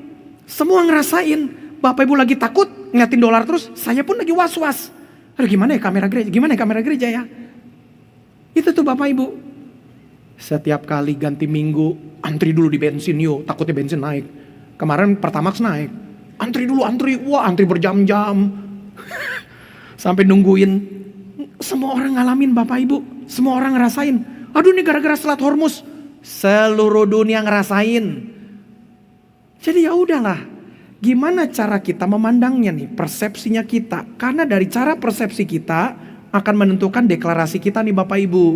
Semua ngerasain. Bapak Ibu lagi takut ngeliatin dolar terus, saya pun lagi was-was. Aduh gimana ya kamera gereja? Gimana ya kamera gereja ya? Itu tuh Bapak Ibu. Setiap kali ganti minggu, antri dulu di bensin yuk, takutnya bensin naik. Kemarin Pertamax naik. Antri dulu, wah antri berjam-jam. Sampai nungguin. Semua orang ngalamin Bapak Ibu. Semua orang ngerasain. Aduh ini gara-gara Selat Hormuz. Seluruh dunia ngerasain. Jadi ya udahlah. Gimana cara kita memandangnya nih, persepsinya kita. Karena dari cara persepsi kita akan menentukan deklarasi kita nih Bapak Ibu.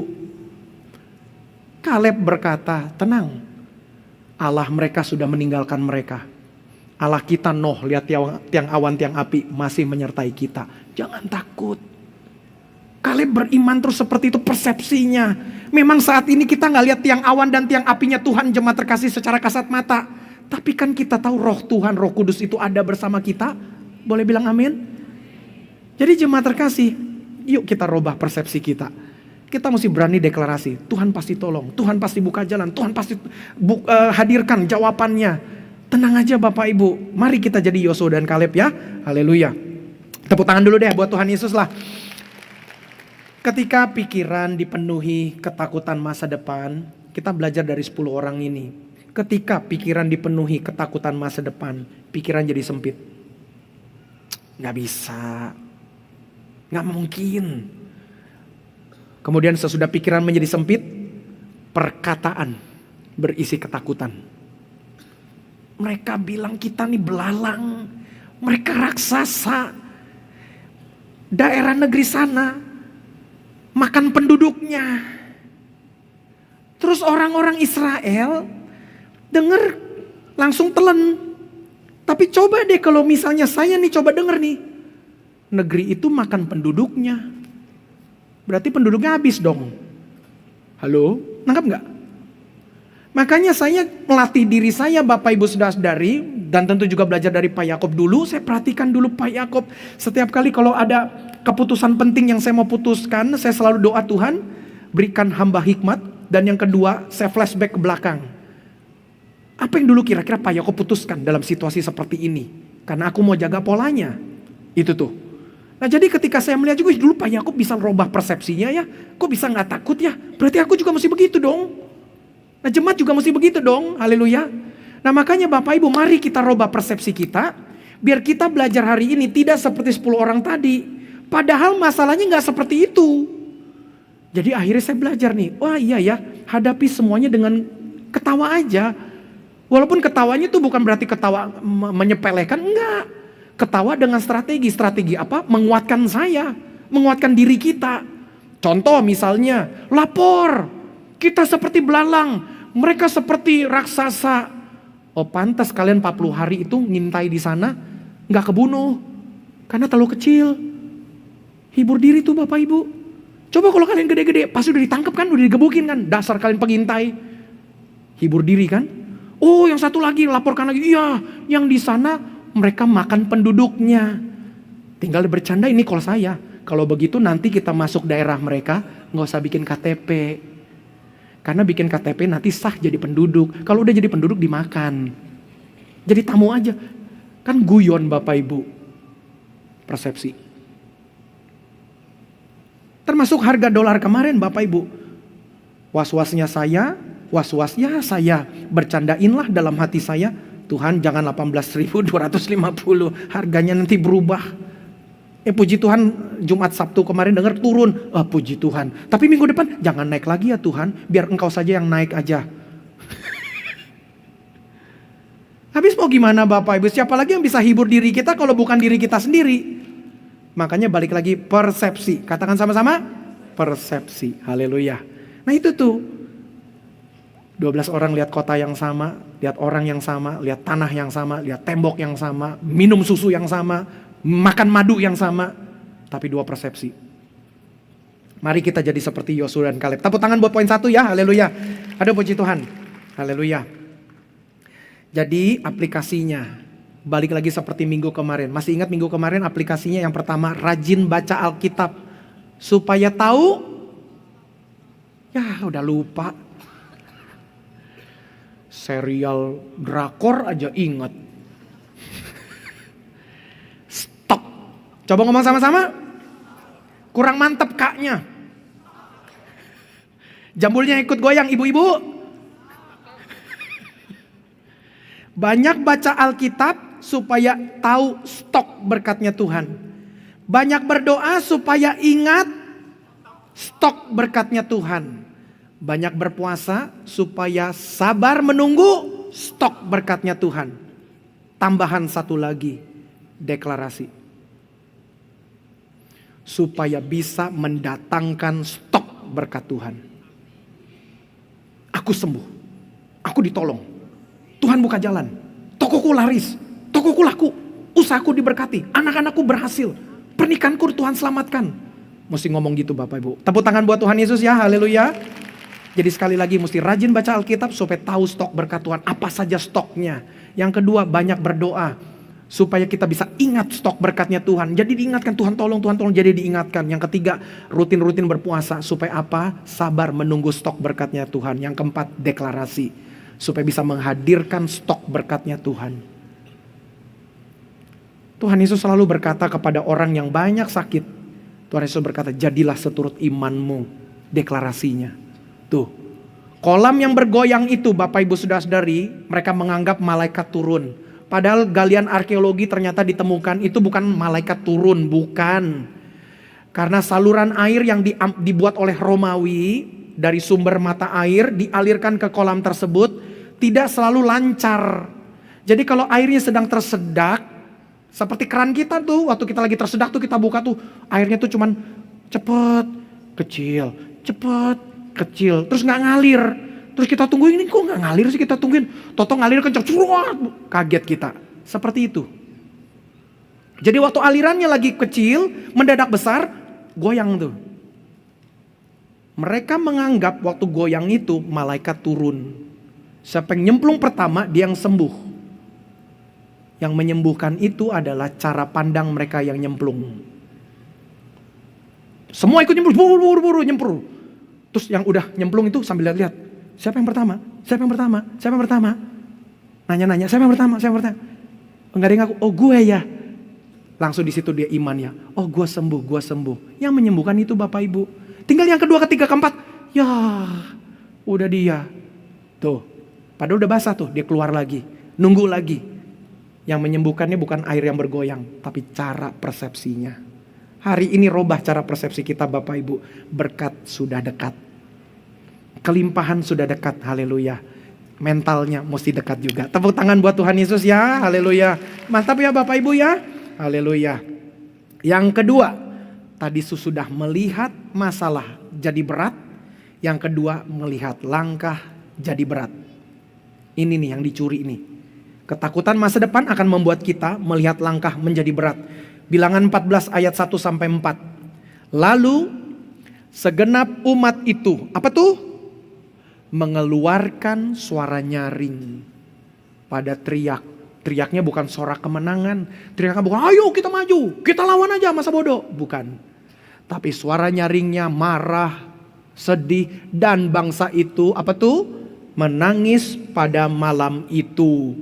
Kaleb berkata, tenang. Allah mereka sudah meninggalkan mereka. Allah kita Noh, lihat tiang awan, tiang api masih menyertai kita. Jangan takut. Kaleb beriman terus seperti itu persepsinya. Memang saat ini kita gak lihat tiang awan dan tiang apinya Tuhan jemaat terkasih secara kasat mata. Tapi kan kita tahu roh Tuhan, roh kudus itu ada bersama kita. Boleh bilang amin? Jadi jemaat terkasih, yuk kita rubah persepsi kita. Kita mesti berani deklarasi, Tuhan pasti tolong, Tuhan pasti buka jalan, Tuhan pasti hadirkan jawabannya. Tenang aja Bapak Ibu. Mari kita jadi Yosua dan Kaleb ya. Haleluya. Tepuk tangan dulu deh buat Tuhan Yesus lah. Ketika pikiran dipenuhi ketakutan masa depan, kita belajar dari 10 orang ini. Ketika pikiran dipenuhi ketakutan masa depan, pikiran jadi sempit. Gak bisa. Gak mungkin. Kemudian sesudah pikiran menjadi sempit, perkataan berisi ketakutan. Mereka bilang kita nih belalang. Mereka raksasa. Daerah negeri sana makan penduduknya. Terus orang-orang Israel denger langsung telan. Tapi coba deh kalau misalnya saya nih coba denger nih. Negeri itu makan penduduknya. Berarti penduduknya habis dong. Halo? Nangkap gak? Makanya saya melatih diri saya Bapak Ibu Saudara-saudari. Dan tentu juga belajar dari Pak Yakob dulu. Saya perhatikan dulu Pak Yakob. Setiap kali kalau ada keputusan penting yang saya mau putuskan, saya selalu doa Tuhan, berikan hamba hikmat. Dan yang kedua, saya flashback ke belakang. Apa yang dulu kira-kira Pak Yakob putuskan dalam situasi seperti ini? Karena aku mau jaga polanya. Itu tuh. Nah jadi ketika saya melihat juga dulu Pak Yakob bisa merubah persepsinya ya. Kok bisa gak takut ya? Berarti aku juga mesti begitu dong. Nah jemaat juga mesti begitu dong. Haleluya. Nah makanya Bapak Ibu mari kita rubah persepsi kita. Biar kita belajar hari ini tidak seperti 10 orang tadi. Padahal masalahnya gak seperti itu. Jadi akhirnya saya belajar nih. Wah iya ya, hadapi semuanya dengan ketawa aja. Walaupun ketawanya itu bukan berarti ketawa menyepelekan. Enggak. Ketawa dengan strategi. Strategi apa? Menguatkan saya. Menguatkan diri kita. Contoh misalnya, lapor. Kita seperti belalang. Mereka seperti raksasa. Oh pantas kalian 40 hari itu ngintai di sana. Gak kebunuh. Karena terlalu kecil. Hibur diri tuh Bapak Ibu. Coba kalau kalian gede-gede. Pasti udah ditangkap kan. Udah digebukin kan. Dasar kalian pengintai. Hibur diri kan. Oh yang satu lagi laporkan lagi. Iya yang di sana mereka makan penduduknya. Tinggal bercanda ini kalau saya. Kalau begitu nanti kita masuk daerah mereka. Gak usah bikin KTP. Karena bikin KTP nanti sah jadi penduduk. Kalau udah jadi penduduk dimakan. Jadi tamu aja. Kan guyon Bapak Ibu. Persepsi. Termasuk harga dolar kemarin Bapak Ibu. Was-wasnya saya. Was-wasnya saya. Bercandainlah dalam hati saya. Tuhan jangan 18.250. Harganya nanti berubah. Puji Tuhan Jumat Sabtu kemarin dengar turun. Puji Tuhan. Tapi minggu depan jangan naik lagi ya Tuhan. Biar engkau saja yang naik aja. Habis mau gimana Bapak Ibu? Siapa lagi yang bisa hibur diri kita kalau bukan diri kita sendiri? Makanya balik lagi persepsi. Katakan sama-sama. Persepsi. Haleluya. Nah itu tuh. 12 orang lihat kota yang sama. Lihat orang yang sama. Lihat tanah yang sama. Lihat tembok yang sama. Minum susu yang sama. Makan madu yang sama. Tapi 2 persepsi. Mari kita jadi seperti Yosua dan Kaleb. Tepuk tangan buat poin 1 ya. Haleluya. Ada puji Tuhan. Haleluya. Jadi aplikasinya. Balik lagi seperti minggu kemarin. Masih ingat minggu kemarin aplikasinya yang pertama. Rajin baca Alkitab. Supaya tahu. Ya udah lupa. Serial drakor aja ingat. Coba ngomong sama-sama. Kurang mantep kaknya. Jambulnya ikut goyang ibu-ibu. Banyak baca Alkitab supaya tahu stok berkatnya Tuhan. Banyak berdoa supaya ingat stok berkatnya Tuhan. Banyak berpuasa supaya sabar menunggu stok berkatnya Tuhan. Tambahan satu lagi, deklarasi. Supaya bisa mendatangkan stok berkat Tuhan. Aku sembuh. Aku ditolong. Tuhan buka jalan. Tokoku laris. Tokoku laku. Usahaku diberkati. Anak-anakku berhasil. Pernikahanku Tuhan selamatkan. Mesti ngomong gitu Bapak Ibu. Tepuk tangan buat Tuhan Yesus ya. Haleluya. Jadi sekali lagi mesti rajin baca Alkitab supaya tahu stok berkat Tuhan. Apa saja stoknya. Yang kedua banyak berdoa. Supaya kita bisa ingat stok berkatnya Tuhan. Jadi diingatkan Tuhan tolong jadi diingatkan. Yang ketiga rutin-rutin berpuasa. Supaya apa? Sabar menunggu stok berkatnya Tuhan. Yang keempat deklarasi. supaya bisa menghadirkan stok berkatnya Tuhan. Tuhan Yesus selalu berkata kepada orang yang banyak sakit, Tuhan Yesus berkata, jadilah seturut imanmu. Deklarasinya. Tuh, kolam yang bergoyang itu Bapak Ibu Saudara-saudari, mereka menganggap malaikat turun. Padahal galian arkeologi ternyata ditemukan itu bukan malaikat turun, bukan. Karena saluran air yang dibuat oleh Romawi dari sumber mata air dialirkan ke kolam tersebut tidak selalu lancar. Jadi kalau airnya sedang tersedak, seperti keran kita tuh, waktu kita lagi tersedak tuh kita buka tuh, airnya tuh cuman cepet, kecil, cepet, kecil, terus gak ngalir. Terus kita tungguin, ini kok gak ngalir sih, kita tungguin. Toto ngalir kencang, curuat, kaget kita. Seperti itu. Jadi waktu alirannya lagi kecil, mendadak besar, goyang tuh. Mereka menganggap waktu goyang itu malaikat turun. Siapa yang nyemplung pertama, dia yang sembuh. Yang menyembuhkan itu adalah cara pandang mereka yang nyemplung. Semua ikut nyemplung, buru-buru nyemplung. Terus yang udah nyemplung itu sambil lihat-lihat. Siapa yang pertama? Siapa yang pertama? Siapa yang pertama? Nanya-nanya, siapa yang pertama? Siapa yang pertama? Enggak ada yang ngaku, oh gue ya. Langsung di situ dia imannya. Oh gue sembuh, gue sembuh. Yang menyembuhkan itu Bapak Ibu. Tinggal yang kedua, ketiga, keempat. Ya, udah dia. Tuh, padahal udah basah tuh, dia keluar lagi. Nunggu lagi. Yang menyembuhkannya bukan air yang bergoyang, tapi cara persepsinya. Hari ini robah cara persepsi kita Bapak Ibu. Berkat sudah dekat. Kelimpahan sudah dekat, haleluya. Mentalnya mesti dekat juga. Tepuk tangan buat Tuhan Yesus ya, haleluya. Mantap ya Bapak Ibu ya, haleluya. Yang kedua, tadi sudah melihat masalah jadi berat. Yang kedua, melihat langkah jadi berat. Ini nih yang dicuri ini. Ketakutan masa depan akan membuat kita melihat langkah menjadi berat. Bilangan 14 ayat 1-4. Lalu segenap umat itu, apa tuh? Mengeluarkan suara nyaring pada teriak. Teriaknya bukan sorak kemenangan. Teriaknya bukan, ayo kita maju, kita lawan aja masa bodoh. Bukan. Tapi suara nyaringnya marah, sedih. Dan bangsa itu, apa tuh? Menangis pada malam itu.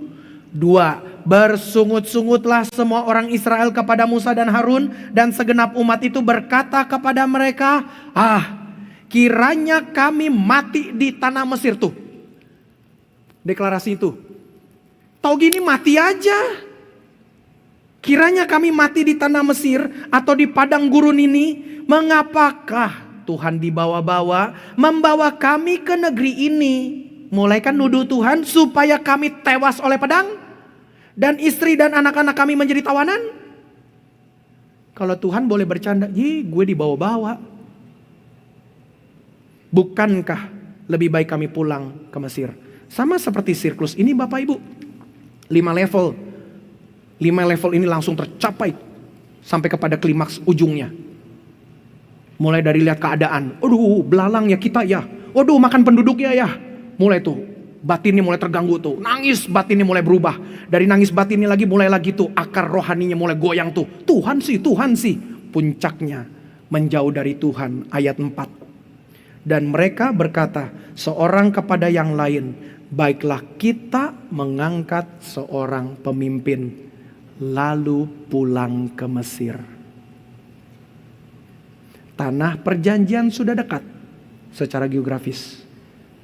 2. Bersungut-sungutlah semua orang Israel kepada Musa dan Harun. Dan segenap umat itu berkata kepada mereka, kiranya kami mati di tanah Mesir tuh. Deklarasi itu. Tahu gini mati aja. Kiranya kami mati di tanah Mesir atau di padang gurun ini. Mengapakah Tuhan dibawa-bawa membawa kami ke negeri ini? Mulai kan nuduh Tuhan supaya kami tewas oleh pedang. Dan istri dan anak-anak kami menjadi tawanan. Kalau Tuhan boleh bercanda, gue dibawa-bawa. Bukankah lebih baik kami pulang ke Mesir? Sama seperti siklus ini Bapak Ibu. 5 level. 5 level ini langsung tercapai. Sampai kepada klimaks ujungnya. Mulai dari lihat keadaan. Aduh belalang ya kita ya. Waduh makan penduduknya ya. Mulai tuh. Batinnya mulai terganggu tuh. Nangis batinnya mulai berubah. Dari nangis batinnya lagi mulai lagi tuh. Akar rohaninya mulai goyang tuh. Tuhan sih. Puncaknya menjauh dari Tuhan. Ayat 4. Dan mereka berkata seorang kepada yang lain, baiklah kita mengangkat seorang pemimpin lalu pulang ke Mesir. Tanah perjanjian sudah dekat secara geografis.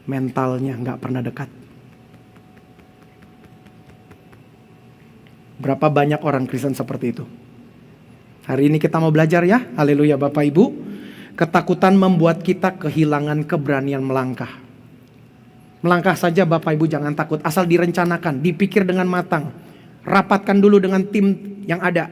Mentalnya gak pernah dekat. Berapa banyak orang Kristen seperti itu? Hari ini kita mau belajar ya, haleluya Bapak Ibu. Ketakutan membuat kita kehilangan keberanian melangkah. Melangkah saja Bapak Ibu jangan takut. Asal direncanakan, dipikir dengan matang. Rapatkan dulu dengan tim yang ada.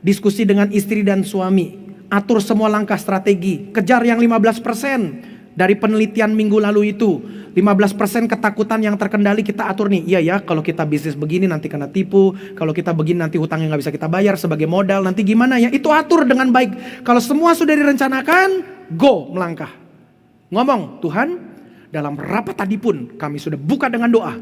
Diskusi dengan istri dan suami. Atur semua langkah strategi. Kejar yang 15%. Dari penelitian minggu lalu itu. 15% ketakutan yang terkendali kita atur nih. Iya ya, kalau kita bisnis begini nanti kena tipu. Kalau kita begini nanti hutangnya gak bisa kita bayar sebagai modal. Nanti gimana ya? Itu atur dengan baik. Kalau semua sudah direncanakan, go melangkah. Ngomong, Tuhan dalam rapat tadi pun kami sudah buka dengan doa.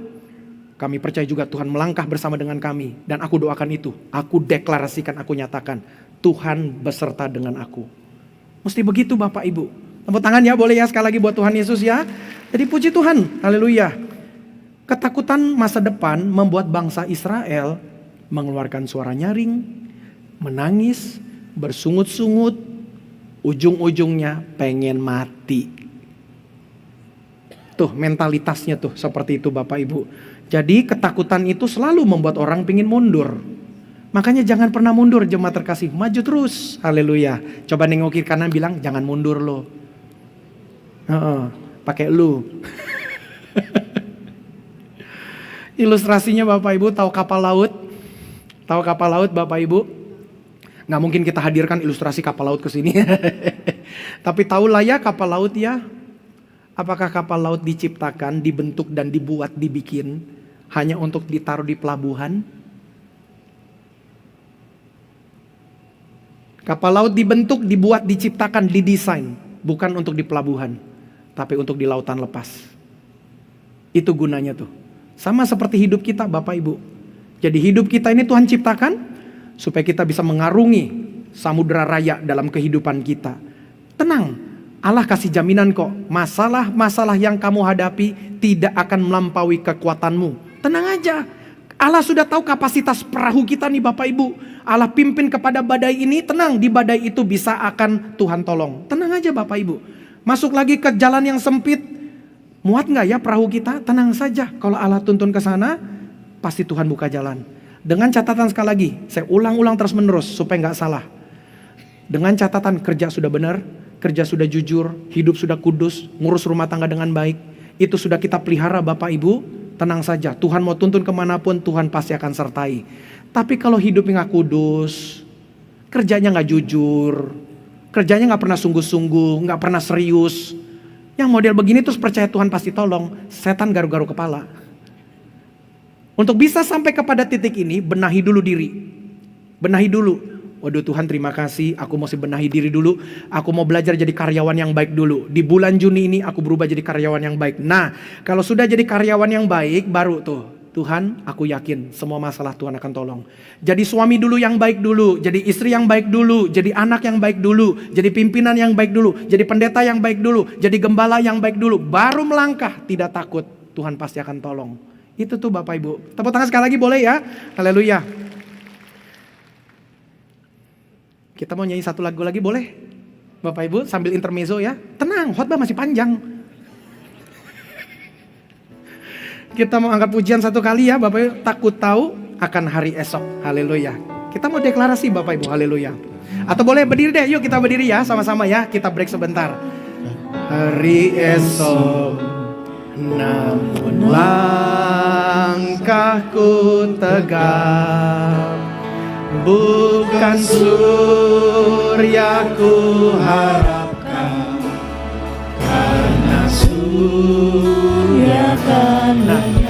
Kami percaya juga Tuhan melangkah bersama dengan kami. Dan aku doakan itu. Aku deklarasikan, aku nyatakan. Tuhan beserta dengan aku. Mesti begitu Bapak Ibu. Tepuk tangan ya boleh ya sekali lagi buat Tuhan Yesus ya. Jadi puji Tuhan, haleluya. Ketakutan masa depan membuat bangsa Israel mengeluarkan suara nyaring, menangis, bersungut-sungut, ujung-ujungnya pengen mati. Tuh mentalitasnya tuh seperti itu Bapak Ibu. Jadi ketakutan itu selalu membuat orang pengen mundur. Makanya jangan pernah mundur jemaat terkasih, maju terus. Haleluya. Coba nengok kiri kanan bilang jangan mundur lo. Pakai lu. Ilustrasinya Bapak Ibu tahu kapal laut? Tahu kapal laut Bapak Ibu? Nggak mungkin kita hadirkan ilustrasi kapal laut ke sini. Tapi tahulah ya kapal laut ya. Apakah kapal laut diciptakan, dibentuk dan dibuat, dibikin hanya untuk ditaruh di pelabuhan? Kapal laut dibentuk, dibuat, diciptakan, didesain bukan untuk di pelabuhan, tapi untuk di lautan lepas. Itu gunanya tuh. Sama seperti hidup kita Bapak Ibu. Jadi hidup kita ini Tuhan ciptakan supaya kita bisa mengarungi samudera raya dalam kehidupan kita. Tenang, Allah kasih jaminan kok. Masalah-masalah yang kamu hadapi tidak akan melampaui kekuatanmu. Tenang aja. Allah sudah tahu kapasitas perahu kita nih Bapak Ibu. Allah pimpin kepada badai ini, tenang, di badai itu bisa akan Tuhan tolong. Tenang aja Bapak Ibu. Masuk lagi ke jalan yang sempit, muat gak ya perahu kita? Tenang saja, kalau Allah tuntun ke sana, pasti Tuhan buka jalan. Dengan catatan sekali lagi, saya ulang-ulang terus menerus supaya gak salah. Dengan catatan kerja sudah benar, kerja sudah jujur, hidup sudah kudus, ngurus rumah tangga dengan baik. Itu sudah kita pelihara Bapak Ibu. Tenang saja, Tuhan mau tuntun kemanapun, Tuhan pasti akan sertai. Tapi kalau hidupnya gak kudus, kerjanya gak jujur, kerjanya gak pernah sungguh-sungguh, gak pernah serius, yang model begini terus percaya Tuhan pasti tolong, setan garu-garu kepala. Untuk bisa sampai kepada titik ini, benahi dulu diri. Benahi dulu. Waduh Tuhan terima kasih, aku mesti benahi diri dulu. Aku mau belajar jadi karyawan yang baik dulu. Di bulan Juni ini aku berubah jadi karyawan yang baik. Nah, kalau sudah jadi karyawan yang baik, baru tuh Tuhan aku yakin semua masalah Tuhan akan tolong. Jadi suami dulu yang baik dulu, jadi istri yang baik dulu, jadi anak yang baik dulu, jadi pimpinan yang baik dulu, jadi pendeta yang baik dulu, jadi gembala yang baik dulu. Baru melangkah, tidak takut, Tuhan pasti akan tolong. Itu tuh Bapak Ibu. Tepuk tangan sekali lagi boleh ya? Haleluya. Kita mau nyanyi satu lagu lagi boleh? Bapak Ibu sambil intermezzo ya. Tenang, khotbah masih panjang. Kita mau angkat pujian satu kali ya Bapak Ibu. Takut tahu akan hari esok. Haleluya. Kita mau deklarasi Bapak Ibu. Haleluya. Atau boleh berdiri deh. Yuk kita berdiri ya sama-sama ya. Kita break sebentar. Hari esok namun langkahku tegap, bukan surya ku harapkan, karena surya kan.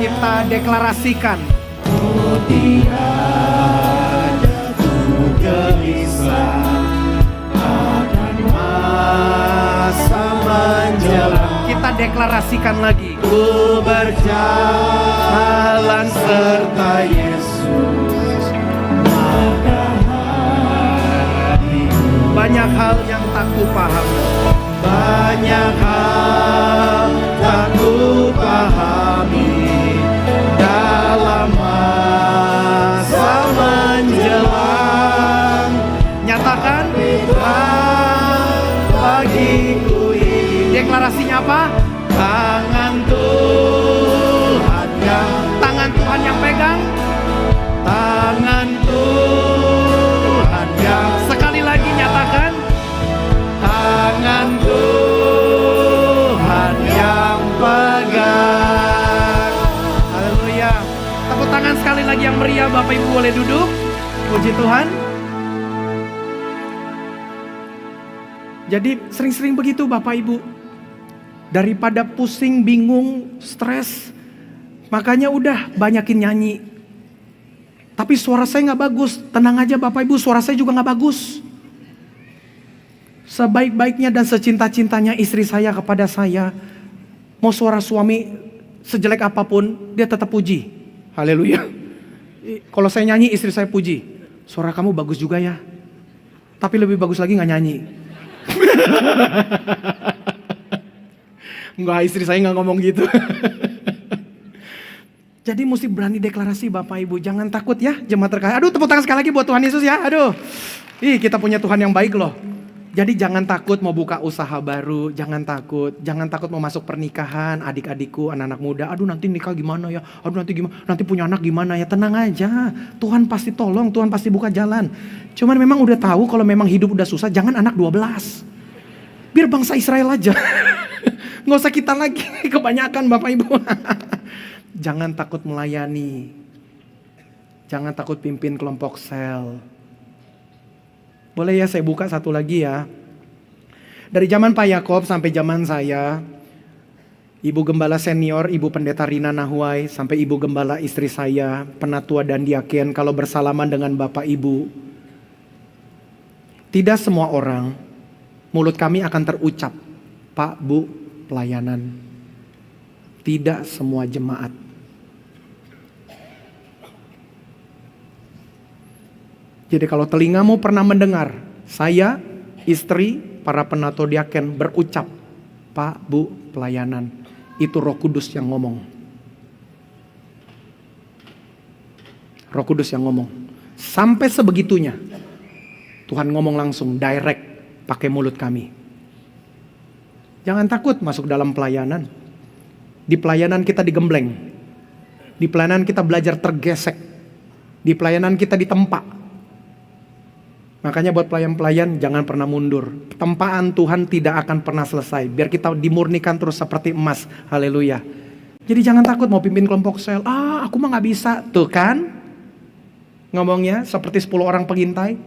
Kita deklarasikan, oh tiada ku gelisah akan masa menjelang. Kita deklarasikan lagi, ku berjalan serta Yesus. Banyak hal yang tak ku pahami, banyak hal tak ku pahami dalam masa menjelang. Nyatakan bagiku ini. Deklarasinya apa? Tangan Tuhan yang pegang, tangan Tuhan yang. Sekali lagi nyatakan, tangan Tuhan yang pegang. Haleluya. Tepuk tangan sekali lagi yang meriah. Bapak Ibu boleh duduk. Puji Tuhan. Jadi sering-sering begitu Bapak Ibu. Daripada pusing, bingung, stres, makanya udah banyakin nyanyi. Tapi suara saya gak bagus. Tenang aja Bapak Ibu, suara saya juga gak bagus. Sebaik-baiknya dan secinta-cintanya istri saya kepada saya, mau suara suami sejelek apapun, dia tetap puji. Haleluya. Kalau saya nyanyi, istri saya puji. Suara kamu bagus juga ya. Tapi lebih bagus lagi gak nyanyi. Enggak, istri saya gak ngomong gitu. Jadi mesti berani deklarasi Bapak Ibu. Jangan takut ya jemaat terkasih. Aduh, tepuk tangan sekali lagi buat Tuhan Yesus ya. Aduh. Kita punya Tuhan yang baik loh. Jadi jangan takut mau buka usaha baru. Jangan takut. Jangan takut mau masuk pernikahan. Adik-adikku, anak-anak muda. Aduh, nanti nikah gimana ya. Aduh, nanti gimana. Nanti punya anak gimana ya. Tenang aja. Tuhan pasti tolong. Tuhan pasti buka jalan. Cuman memang udah tahu kalau memang hidup udah susah. Jangan anak 12. Biar bangsa Israel aja. Nggak usah kita lagi. Kebanyakan Bapak Ibu. Jangan takut melayani. Jangan takut pimpin kelompok sel. Boleh ya saya buka satu lagi ya. Dari zaman Pak Yakob sampai zaman saya, Ibu Gembala Senior, Ibu Pendeta Rina Nahuai, sampai Ibu Gembala istri saya, penatua dan diaken, kalau bersalaman dengan Bapak Ibu, tidak semua orang, mulut kami akan terucap, Pak, Bu, pelayanan. Tidak semua jemaat. Jadi kalau telingamu pernah mendengar saya, istri, para penatua diaken berucap, Pak, Bu, pelayanan. Itu Roh Kudus yang ngomong. Roh Kudus yang ngomong. Sampai sebegitunya. Tuhan ngomong langsung, direct, pakai mulut kami. Jangan takut masuk dalam pelayanan. Di pelayanan kita digembleng. Di pelayanan kita belajar tergesek. Di pelayanan kita ditempa. Makanya buat pelayan-pelayan jangan pernah mundur. Tempaan Tuhan tidak akan pernah selesai. Biar kita dimurnikan terus seperti emas. Haleluya. Jadi jangan takut mau pimpin kelompok sel. Aku mah gak bisa. Tuh kan. Ngomongnya seperti 10 orang pengintai.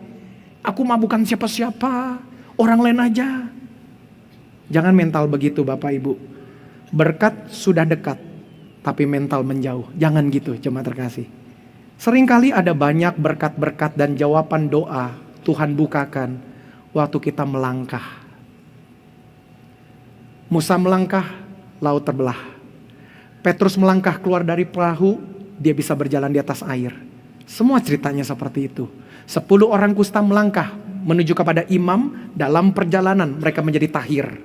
Aku mah bukan siapa-siapa. Orang lain aja. Jangan mental begitu Bapak Ibu. Berkat sudah dekat. Tapi mental menjauh. Jangan gitu jemaat terkasih. Seringkali ada banyak berkat-berkat dan jawaban doa Tuhan bukakan waktu kita melangkah. Musa melangkah, laut terbelah. Petrus melangkah keluar dari perahu, dia bisa berjalan di atas air. Semua ceritanya seperti itu. 10 orang kusta melangkah menuju kepada imam, dalam perjalanan mereka menjadi tahir.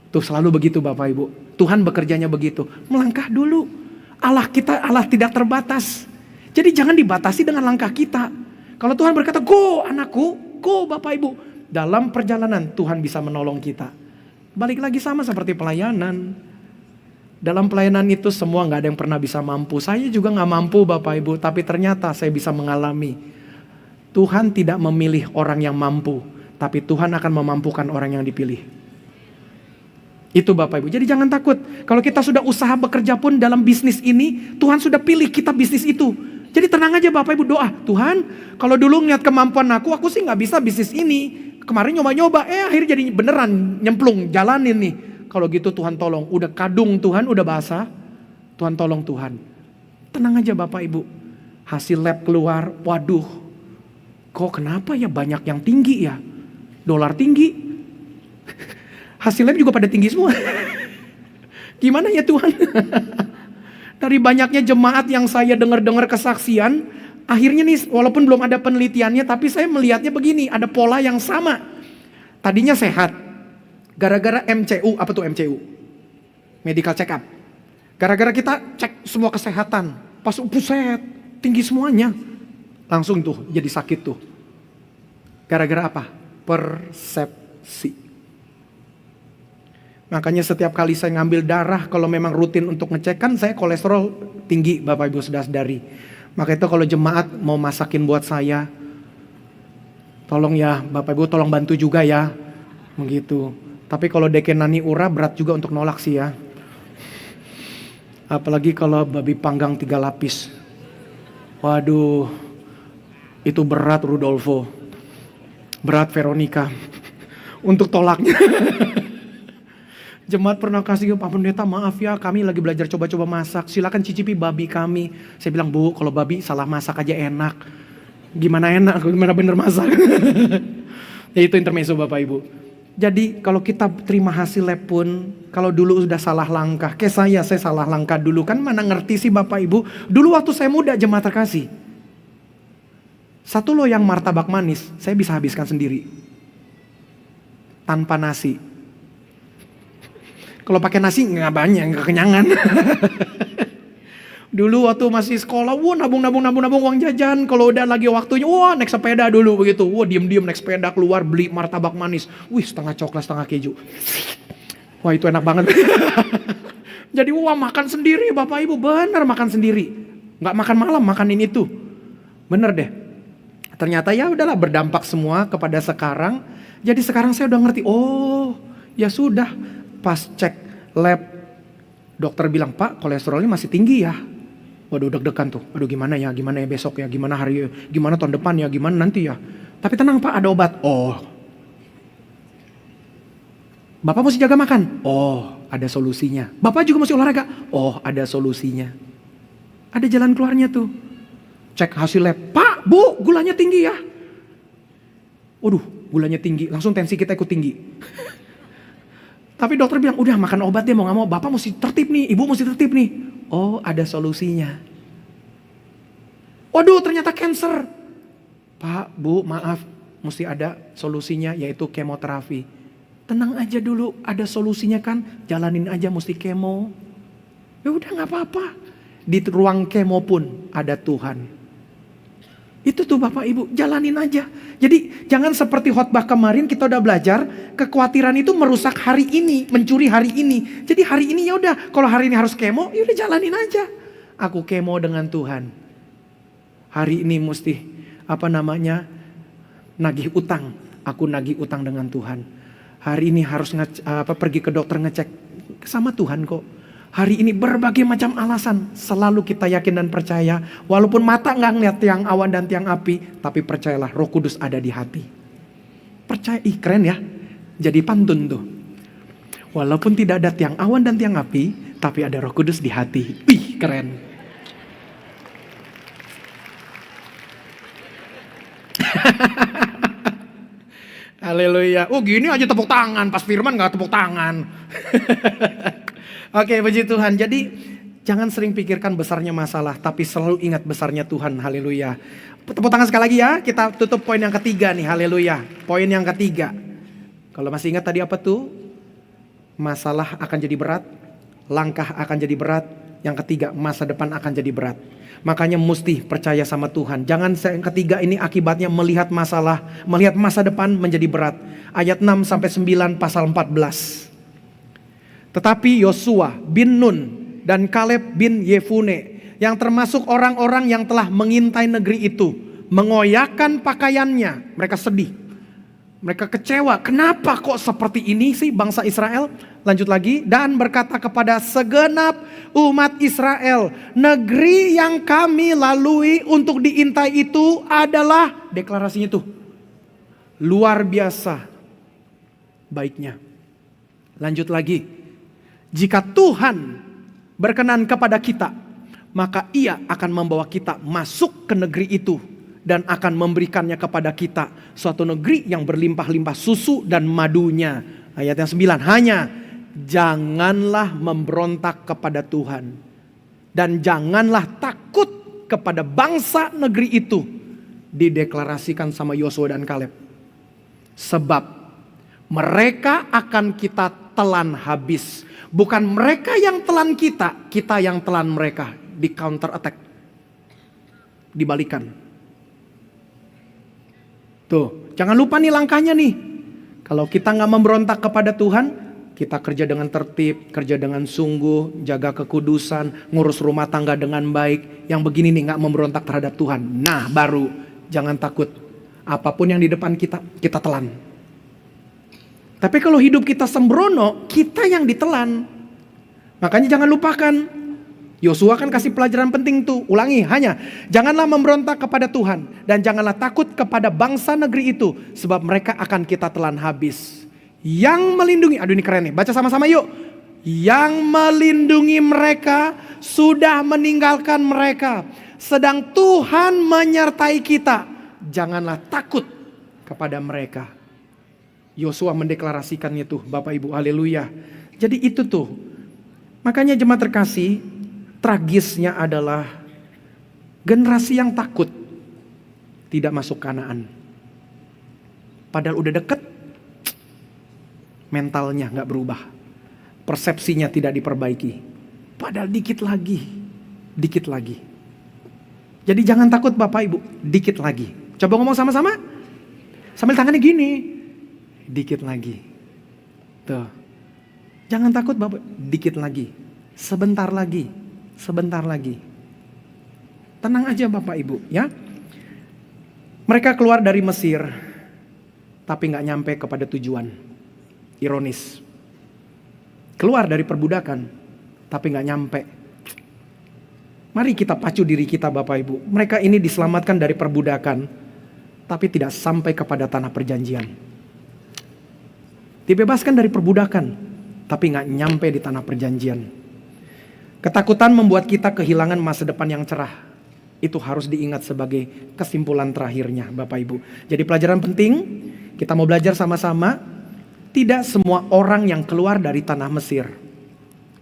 Tuh selalu begitu Bapak Ibu. Tuhan bekerjanya begitu. Melangkah dulu. Allah kita, Allah tidak terbatas. Jadi jangan dibatasi dengan langkah kita. Kalau Tuhan berkata, go anakku, go Bapak Ibu. Dalam perjalanan Tuhan bisa menolong kita. Balik lagi sama seperti pelayanan. Dalam pelayanan itu semua gak ada yang pernah bisa mampu. Saya juga gak mampu Bapak Ibu. Tapi ternyata saya bisa mengalami. Tuhan tidak memilih orang yang mampu. Tapi Tuhan akan memampukan orang yang dipilih. Itu Bapak Ibu. Jadi jangan takut. Kalau kita sudah usaha bekerja pun dalam bisnis ini, Tuhan sudah pilih kita bisnis itu. Jadi tenang aja Bapak Ibu doa. Tuhan, kalau dulu ngeliat kemampuan aku sih gak bisa bisnis ini. Kemarin nyoba-nyoba, akhirnya jadi beneran nyemplung, jalanin nih. Kalau gitu Tuhan tolong. Udah kadung Tuhan, udah basah. Tuhan tolong Tuhan. Tenang aja Bapak Ibu. Hasil lab keluar, waduh. Kok kenapa ya banyak yang tinggi ya? Dolar tinggi. Hasil lab juga pada tinggi semua. Gimana ya Tuhan? Dari banyaknya jemaat yang saya dengar-dengar kesaksian, akhirnya nih walaupun belum ada penelitiannya, tapi saya melihatnya begini, ada pola yang sama. Tadinya sehat, gara-gara MCU, apa tuh MCU? Medical check up. Gara-gara kita cek semua kesehatan, pas buset, tinggi semuanya. Langsung tuh jadi sakit tuh. Gara-gara apa? Persepsi. Makanya setiap kali saya ngambil darah, kalau memang rutin untuk ngecek, kan saya kolesterol tinggi Bapak Ibu saudara-saudari. Maka itu kalau jemaat mau masakin buat saya, tolong ya Bapak Ibu tolong bantu juga ya. Begitu. Tapi kalau dekenani ura berat juga untuk nolak sih ya. Apalagi kalau babi panggang 3 lapis. Waduh, itu berat Rudolfo. Berat Veronica. Untuk tolaknya. Jemaat pernah kasih, Pak Pendeta maaf ya kami lagi belajar coba-coba masak. Silakan cicipi babi kami. Saya bilang Bu kalau babi salah masak aja enak. Gimana enak, gimana bener masak. Ya itu intermezzo Bapak Ibu. Jadi kalau kita terima hasil lab pun, kalau dulu sudah salah langkah. Kayak saya salah langkah dulu kan mana ngerti sih Bapak Ibu. Dulu waktu saya muda jemaat terkasih. Satu loyang martabak manis saya bisa habiskan sendiri. Tanpa nasi. Kalau pakai nasi nggak banyak, nggak kenyangan. Dulu waktu masih sekolah, wah nabung uang jajan. Kalau udah lagi waktunya, wah naik sepeda dulu begitu. Wah diem naik sepeda keluar beli martabak manis. Wih setengah coklat setengah keju. Wah itu enak banget. Jadi wah makan sendiri Bapak Ibu, bener makan sendiri. Nggak makan malam, makanin itu. Bener deh. Ternyata ya udahlah berdampak semua kepada sekarang. Jadi sekarang saya udah ngerti, oh ya sudah. Pas cek lab, dokter bilang, Pak kolesterolnya masih tinggi ya. Waduh deg-degan tuh, aduh gimana ya besok ya, gimana gimana tahun depan ya, gimana nanti ya. Tapi tenang Pak, ada obat. Oh. Bapak mesti jaga makan. Oh, ada solusinya. Bapak juga mesti olahraga. Oh, ada solusinya. Ada jalan keluarnya tuh. Cek hasil lab, Pak, Bu, gulanya tinggi ya. Waduh, gulanya tinggi, langsung tensi kita ikut tinggi. Tapi dokter bilang, udah makan obat deh mau gak mau, Bapak mesti tertib nih, Ibu mesti tertib nih. Oh ada solusinya. Waduh ternyata cancer. Pak, Bu maaf, mesti ada solusinya yaitu kemoterapi. Tenang aja dulu, ada solusinya kan, jalanin aja mesti kemo. Ya udah gak apa-apa. Di ruang kemo pun ada Tuhan. Itu tuh Bapak Ibu, jalanin aja. Jadi jangan seperti khotbah kemarin kita udah belajar, kekhawatiran itu merusak hari ini, mencuri hari ini. Jadi hari ini ya udah, kalau hari ini harus kemo, ya udah jalanin aja. Aku kemo dengan Tuhan. Hari ini mesti nagih utang. Aku nagih utang dengan Tuhan. Hari ini harus pergi ke dokter ngecek sama Tuhan kok. Hari ini berbagai macam alasan selalu kita yakin dan percaya. Walaupun mata gak ngeliat tiang awan dan tiang api, tapi percayalah Roh Kudus ada di hati. Percaya, keren ya. Jadi pantun tuh. Walaupun tidak ada tiang awan dan tiang api, tapi ada Roh Kudus di hati. Wih keren. Haleluya. Oh gini aja tepuk tangan, pas firman gak tepuk tangan. Oke, puji Tuhan. Jadi jangan sering pikirkan besarnya masalah, tapi selalu ingat besarnya Tuhan. Haleluya. Tepuk tangan sekali lagi ya. Kita tutup poin yang ketiga nih. Haleluya. Poin yang ketiga. Kalau masih ingat tadi apa tuh? Masalah akan jadi berat, langkah akan jadi berat. Yang ketiga, masa depan akan jadi berat. Makanya mesti percaya sama Tuhan. Jangan yang ketiga ini akibatnya melihat masalah, melihat masa depan menjadi berat. Ayat 6 sampai 9 pasal 14. Tetapi Yosua bin Nun dan Kaleb bin Yefune yang termasuk orang-orang yang telah mengintai negeri itu mengoyakkan pakaiannya. Mereka sedih, mereka kecewa. Kenapa kok seperti ini sih bangsa Israel? Lanjut lagi, dan berkata kepada segenap umat Israel, negeri yang kami lalui untuk diintai itu adalah, deklarasinya tuh, luar biasa baiknya. Lanjut lagi. Jika Tuhan berkenan kepada kita, maka Ia akan membawa kita masuk ke negeri itu dan akan memberikannya kepada kita suatu negeri yang berlimpah-limpah susu dan madunya. Ayat yang 9, hanya janganlah memberontak kepada Tuhan dan janganlah takut kepada bangsa negeri itu. Dideklarasikan sama Yosua dan Kaleb. Sebab mereka akan kita telan habis. Bukan mereka yang telan kita, kita yang telan mereka. Di counter attack, dibalikan. Tuh, jangan lupa nih langkahnya nih. Kalau kita gak memberontak kepada Tuhan, kita kerja dengan tertib, kerja dengan sungguh, jaga kekudusan, ngurus rumah tangga dengan baik. Yang begini nih gak memberontak terhadap Tuhan. Nah baru, jangan takut. Apapun yang di depan kita, kita telan. Tapi kalau hidup kita sembrono, kita yang ditelan. Makanya jangan lupakan. Yosua kan kasih pelajaran penting tuh. Ulangi, hanya janganlah memberontak kepada Tuhan. Dan janganlah takut kepada bangsa negeri itu. Sebab mereka akan kita telan habis. Yang melindungi, aduh ini keren nih. Baca sama-sama yuk. Yang melindungi mereka sudah meninggalkan mereka. Sedang Tuhan menyertai kita. Janganlah takut kepada mereka. Yosua mendeklarasikannya tuh Bapak Ibu, haleluya. Jadi itu tuh. Makanya jemaat terkasih, tragisnya adalah generasi yang takut tidak masuk Kanaan. Padahal udah deket, mentalnya gak berubah. Persepsinya tidak diperbaiki. Padahal dikit lagi. dikit lagi. Jadi jangan takut Bapak Ibu, dikit lagi. Coba ngomong sama-sama, sambil tangannya gini, dikit lagi. Tuh, jangan takut Bapak, dikit lagi, sebentar lagi, sebentar lagi. Tenang aja Bapak Ibu ya. Mereka keluar dari Mesir, tapi gak nyampe kepada tujuan. Ironis. Keluar dari perbudakan, tapi gak nyampe. Mari kita pacu diri kita Bapak Ibu. Mereka ini diselamatkan dari perbudakan, tapi tidak sampai kepada tanah perjanjian. Dibebaskan dari perbudakan, tapi gak nyampe di tanah perjanjian. Ketakutan membuat kita kehilangan masa depan yang cerah. Itu harus diingat sebagai kesimpulan terakhirnya Bapak Ibu. Jadi pelajaran penting, kita mau belajar sama-sama. Tidak semua orang yang keluar dari tanah Mesir.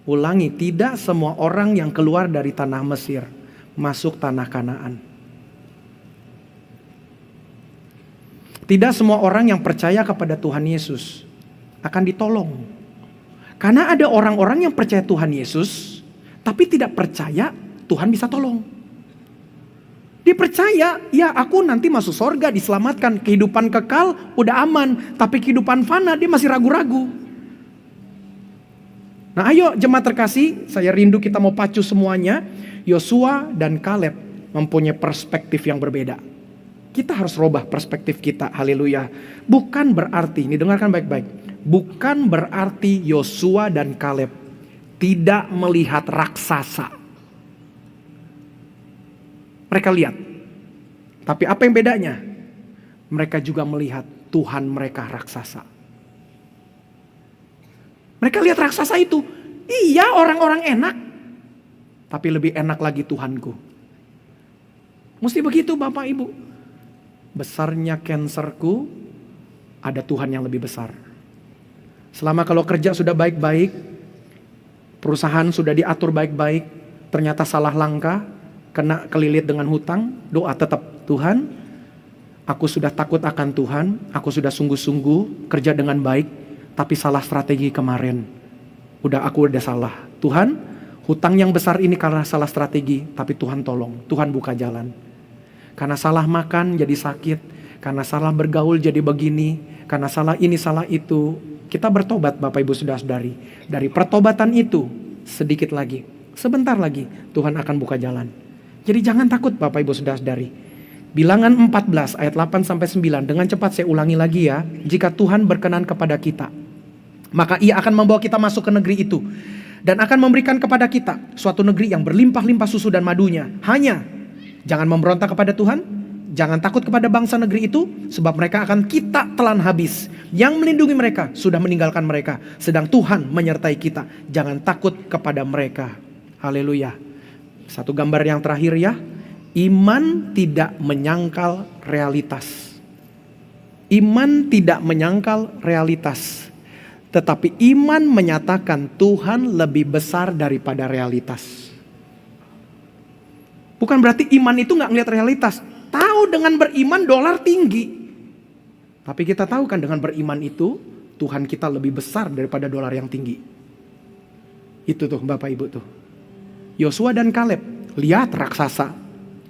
Ulangi, tidak semua orang yang keluar dari tanah Mesir masuk tanah Kanaan. Tidak semua orang yang percaya kepada Tuhan Yesus akan ditolong. Karena ada orang-orang yang percaya Tuhan Yesus, tapi tidak percaya Tuhan bisa tolong. Dia percaya, ya aku nanti masuk sorga, diselamatkan, kehidupan kekal udah aman, tapi kehidupan fana dia masih ragu-ragu. Nah ayo jemaat terkasih, saya rindu kita mau pacu semuanya. Yosua dan Kaleb mempunyai perspektif yang berbeda. Kita harus rubah perspektif kita, haleluya. Bukan berarti, ini dengarkan baik-baik. Bukan berarti Yosua dan Kaleb tidak melihat raksasa. Mereka lihat. Tapi apa yang bedanya? Mereka juga melihat Tuhan mereka raksasa. Mereka lihat raksasa itu. Iya orang-orang enak. Tapi lebih enak lagi Tuhanku. Mesti begitu Bapak Ibu. Besarnya cancerku, ada Tuhan yang lebih besar. Selama kalau kerja sudah baik-baik, perusahaan sudah diatur baik-baik, ternyata salah langkah, kena kelilit dengan hutang, doa tetap, Tuhan, aku sudah takut akan Tuhan, aku sudah sungguh-sungguh kerja dengan baik, tapi salah strategi kemarin. Aku udah salah. Tuhan, hutang yang besar ini karena salah strategi, tapi Tuhan tolong, Tuhan buka jalan. Karena salah makan jadi sakit, karena salah bergaul jadi begini, karena salah ini salah itu. Kita bertobat Bapak Ibu Saudara-saudari. Dari pertobatan itu sedikit lagi, sebentar lagi Tuhan akan buka jalan. Jadi jangan takut Bapak Ibu Saudara-saudari. Bilangan 14 ayat 8 sampai 9, dengan cepat saya ulangi lagi ya. Jika Tuhan berkenan kepada kita, maka Ia akan membawa kita masuk ke negeri itu dan akan memberikan kepada kita suatu negeri yang berlimpah-limpah susu dan madunya. Hanya jangan memberontak kepada Tuhan, jangan takut kepada bangsa negeri itu, sebab mereka akan kita telan habis. Yang melindungi mereka sudah meninggalkan mereka, sedang Tuhan menyertai kita. Jangan takut kepada mereka. Haleluya. Satu gambar yang terakhir ya. Iman tidak menyangkal realitas. Iman tidak menyangkal realitas. Tetapi iman menyatakan Tuhan lebih besar daripada realitas. Bukan berarti iman itu gak ngeliat realitas. Tahu dengan beriman dolar tinggi. Tapi kita tahu kan dengan beriman itu Tuhan kita lebih besar daripada dolar yang tinggi. Itu tuh Bapak Ibu tuh. Yosua dan Kaleb lihat raksasa.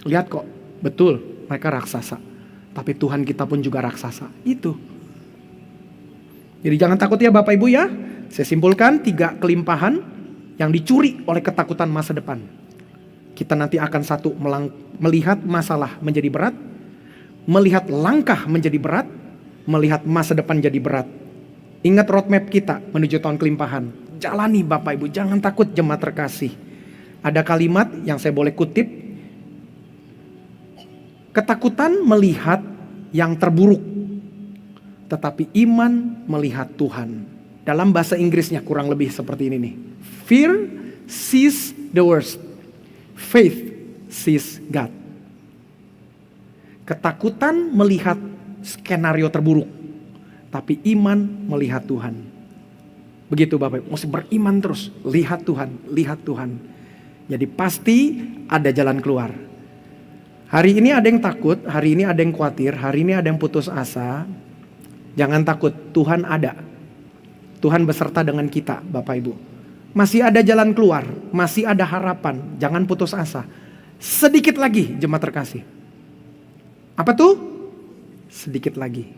Lihat kok, betul mereka raksasa. Tapi Tuhan kita pun juga raksasa. Itu. Jadi jangan takut ya Bapak Ibu ya. Saya simpulkan 3 kelimpahan yang dicuri oleh ketakutan masa depan. Kita nanti akan satu, melihat masalah menjadi berat. Melihat langkah menjadi berat. Melihat masa depan jadi berat. Ingat roadmap kita menuju tahun kelimpahan. Jalani Bapak Ibu, jangan takut jemaat terkasih. Ada kalimat yang saya boleh kutip. Ketakutan melihat yang terburuk, tetapi iman melihat Tuhan. Dalam bahasa Inggrisnya kurang lebih seperti ini nih. Fear sees the worst. Faith sees God. Ketakutan melihat skenario terburuk, tapi iman melihat Tuhan. Begitu Bapak Ibu, mesti beriman terus. Lihat Tuhan, lihat Tuhan. Jadi pasti ada jalan keluar. Hari ini ada yang takut, hari ini ada yang khawatir, hari ini ada yang putus asa. Jangan takut, Tuhan ada. Tuhan beserta dengan kita Bapak Ibu. Masih ada jalan keluar, masih ada harapan. Jangan putus asa. Sedikit lagi jemaat terkasih. Apa tuh? Sedikit lagi.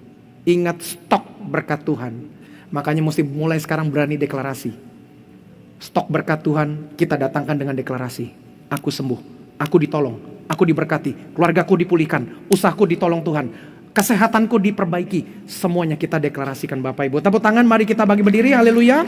Ingat stok berkat Tuhan. Makanya mesti mulai sekarang berani deklarasi. Stok berkat Tuhan kita datangkan dengan deklarasi. Aku sembuh, aku ditolong, aku diberkati, keluargaku dipulihkan, usahaku ditolong Tuhan, kesehatanku diperbaiki. Semuanya kita deklarasikan Bapak Ibu. Tepuk tangan, mari kita bagi berdiri, haleluya.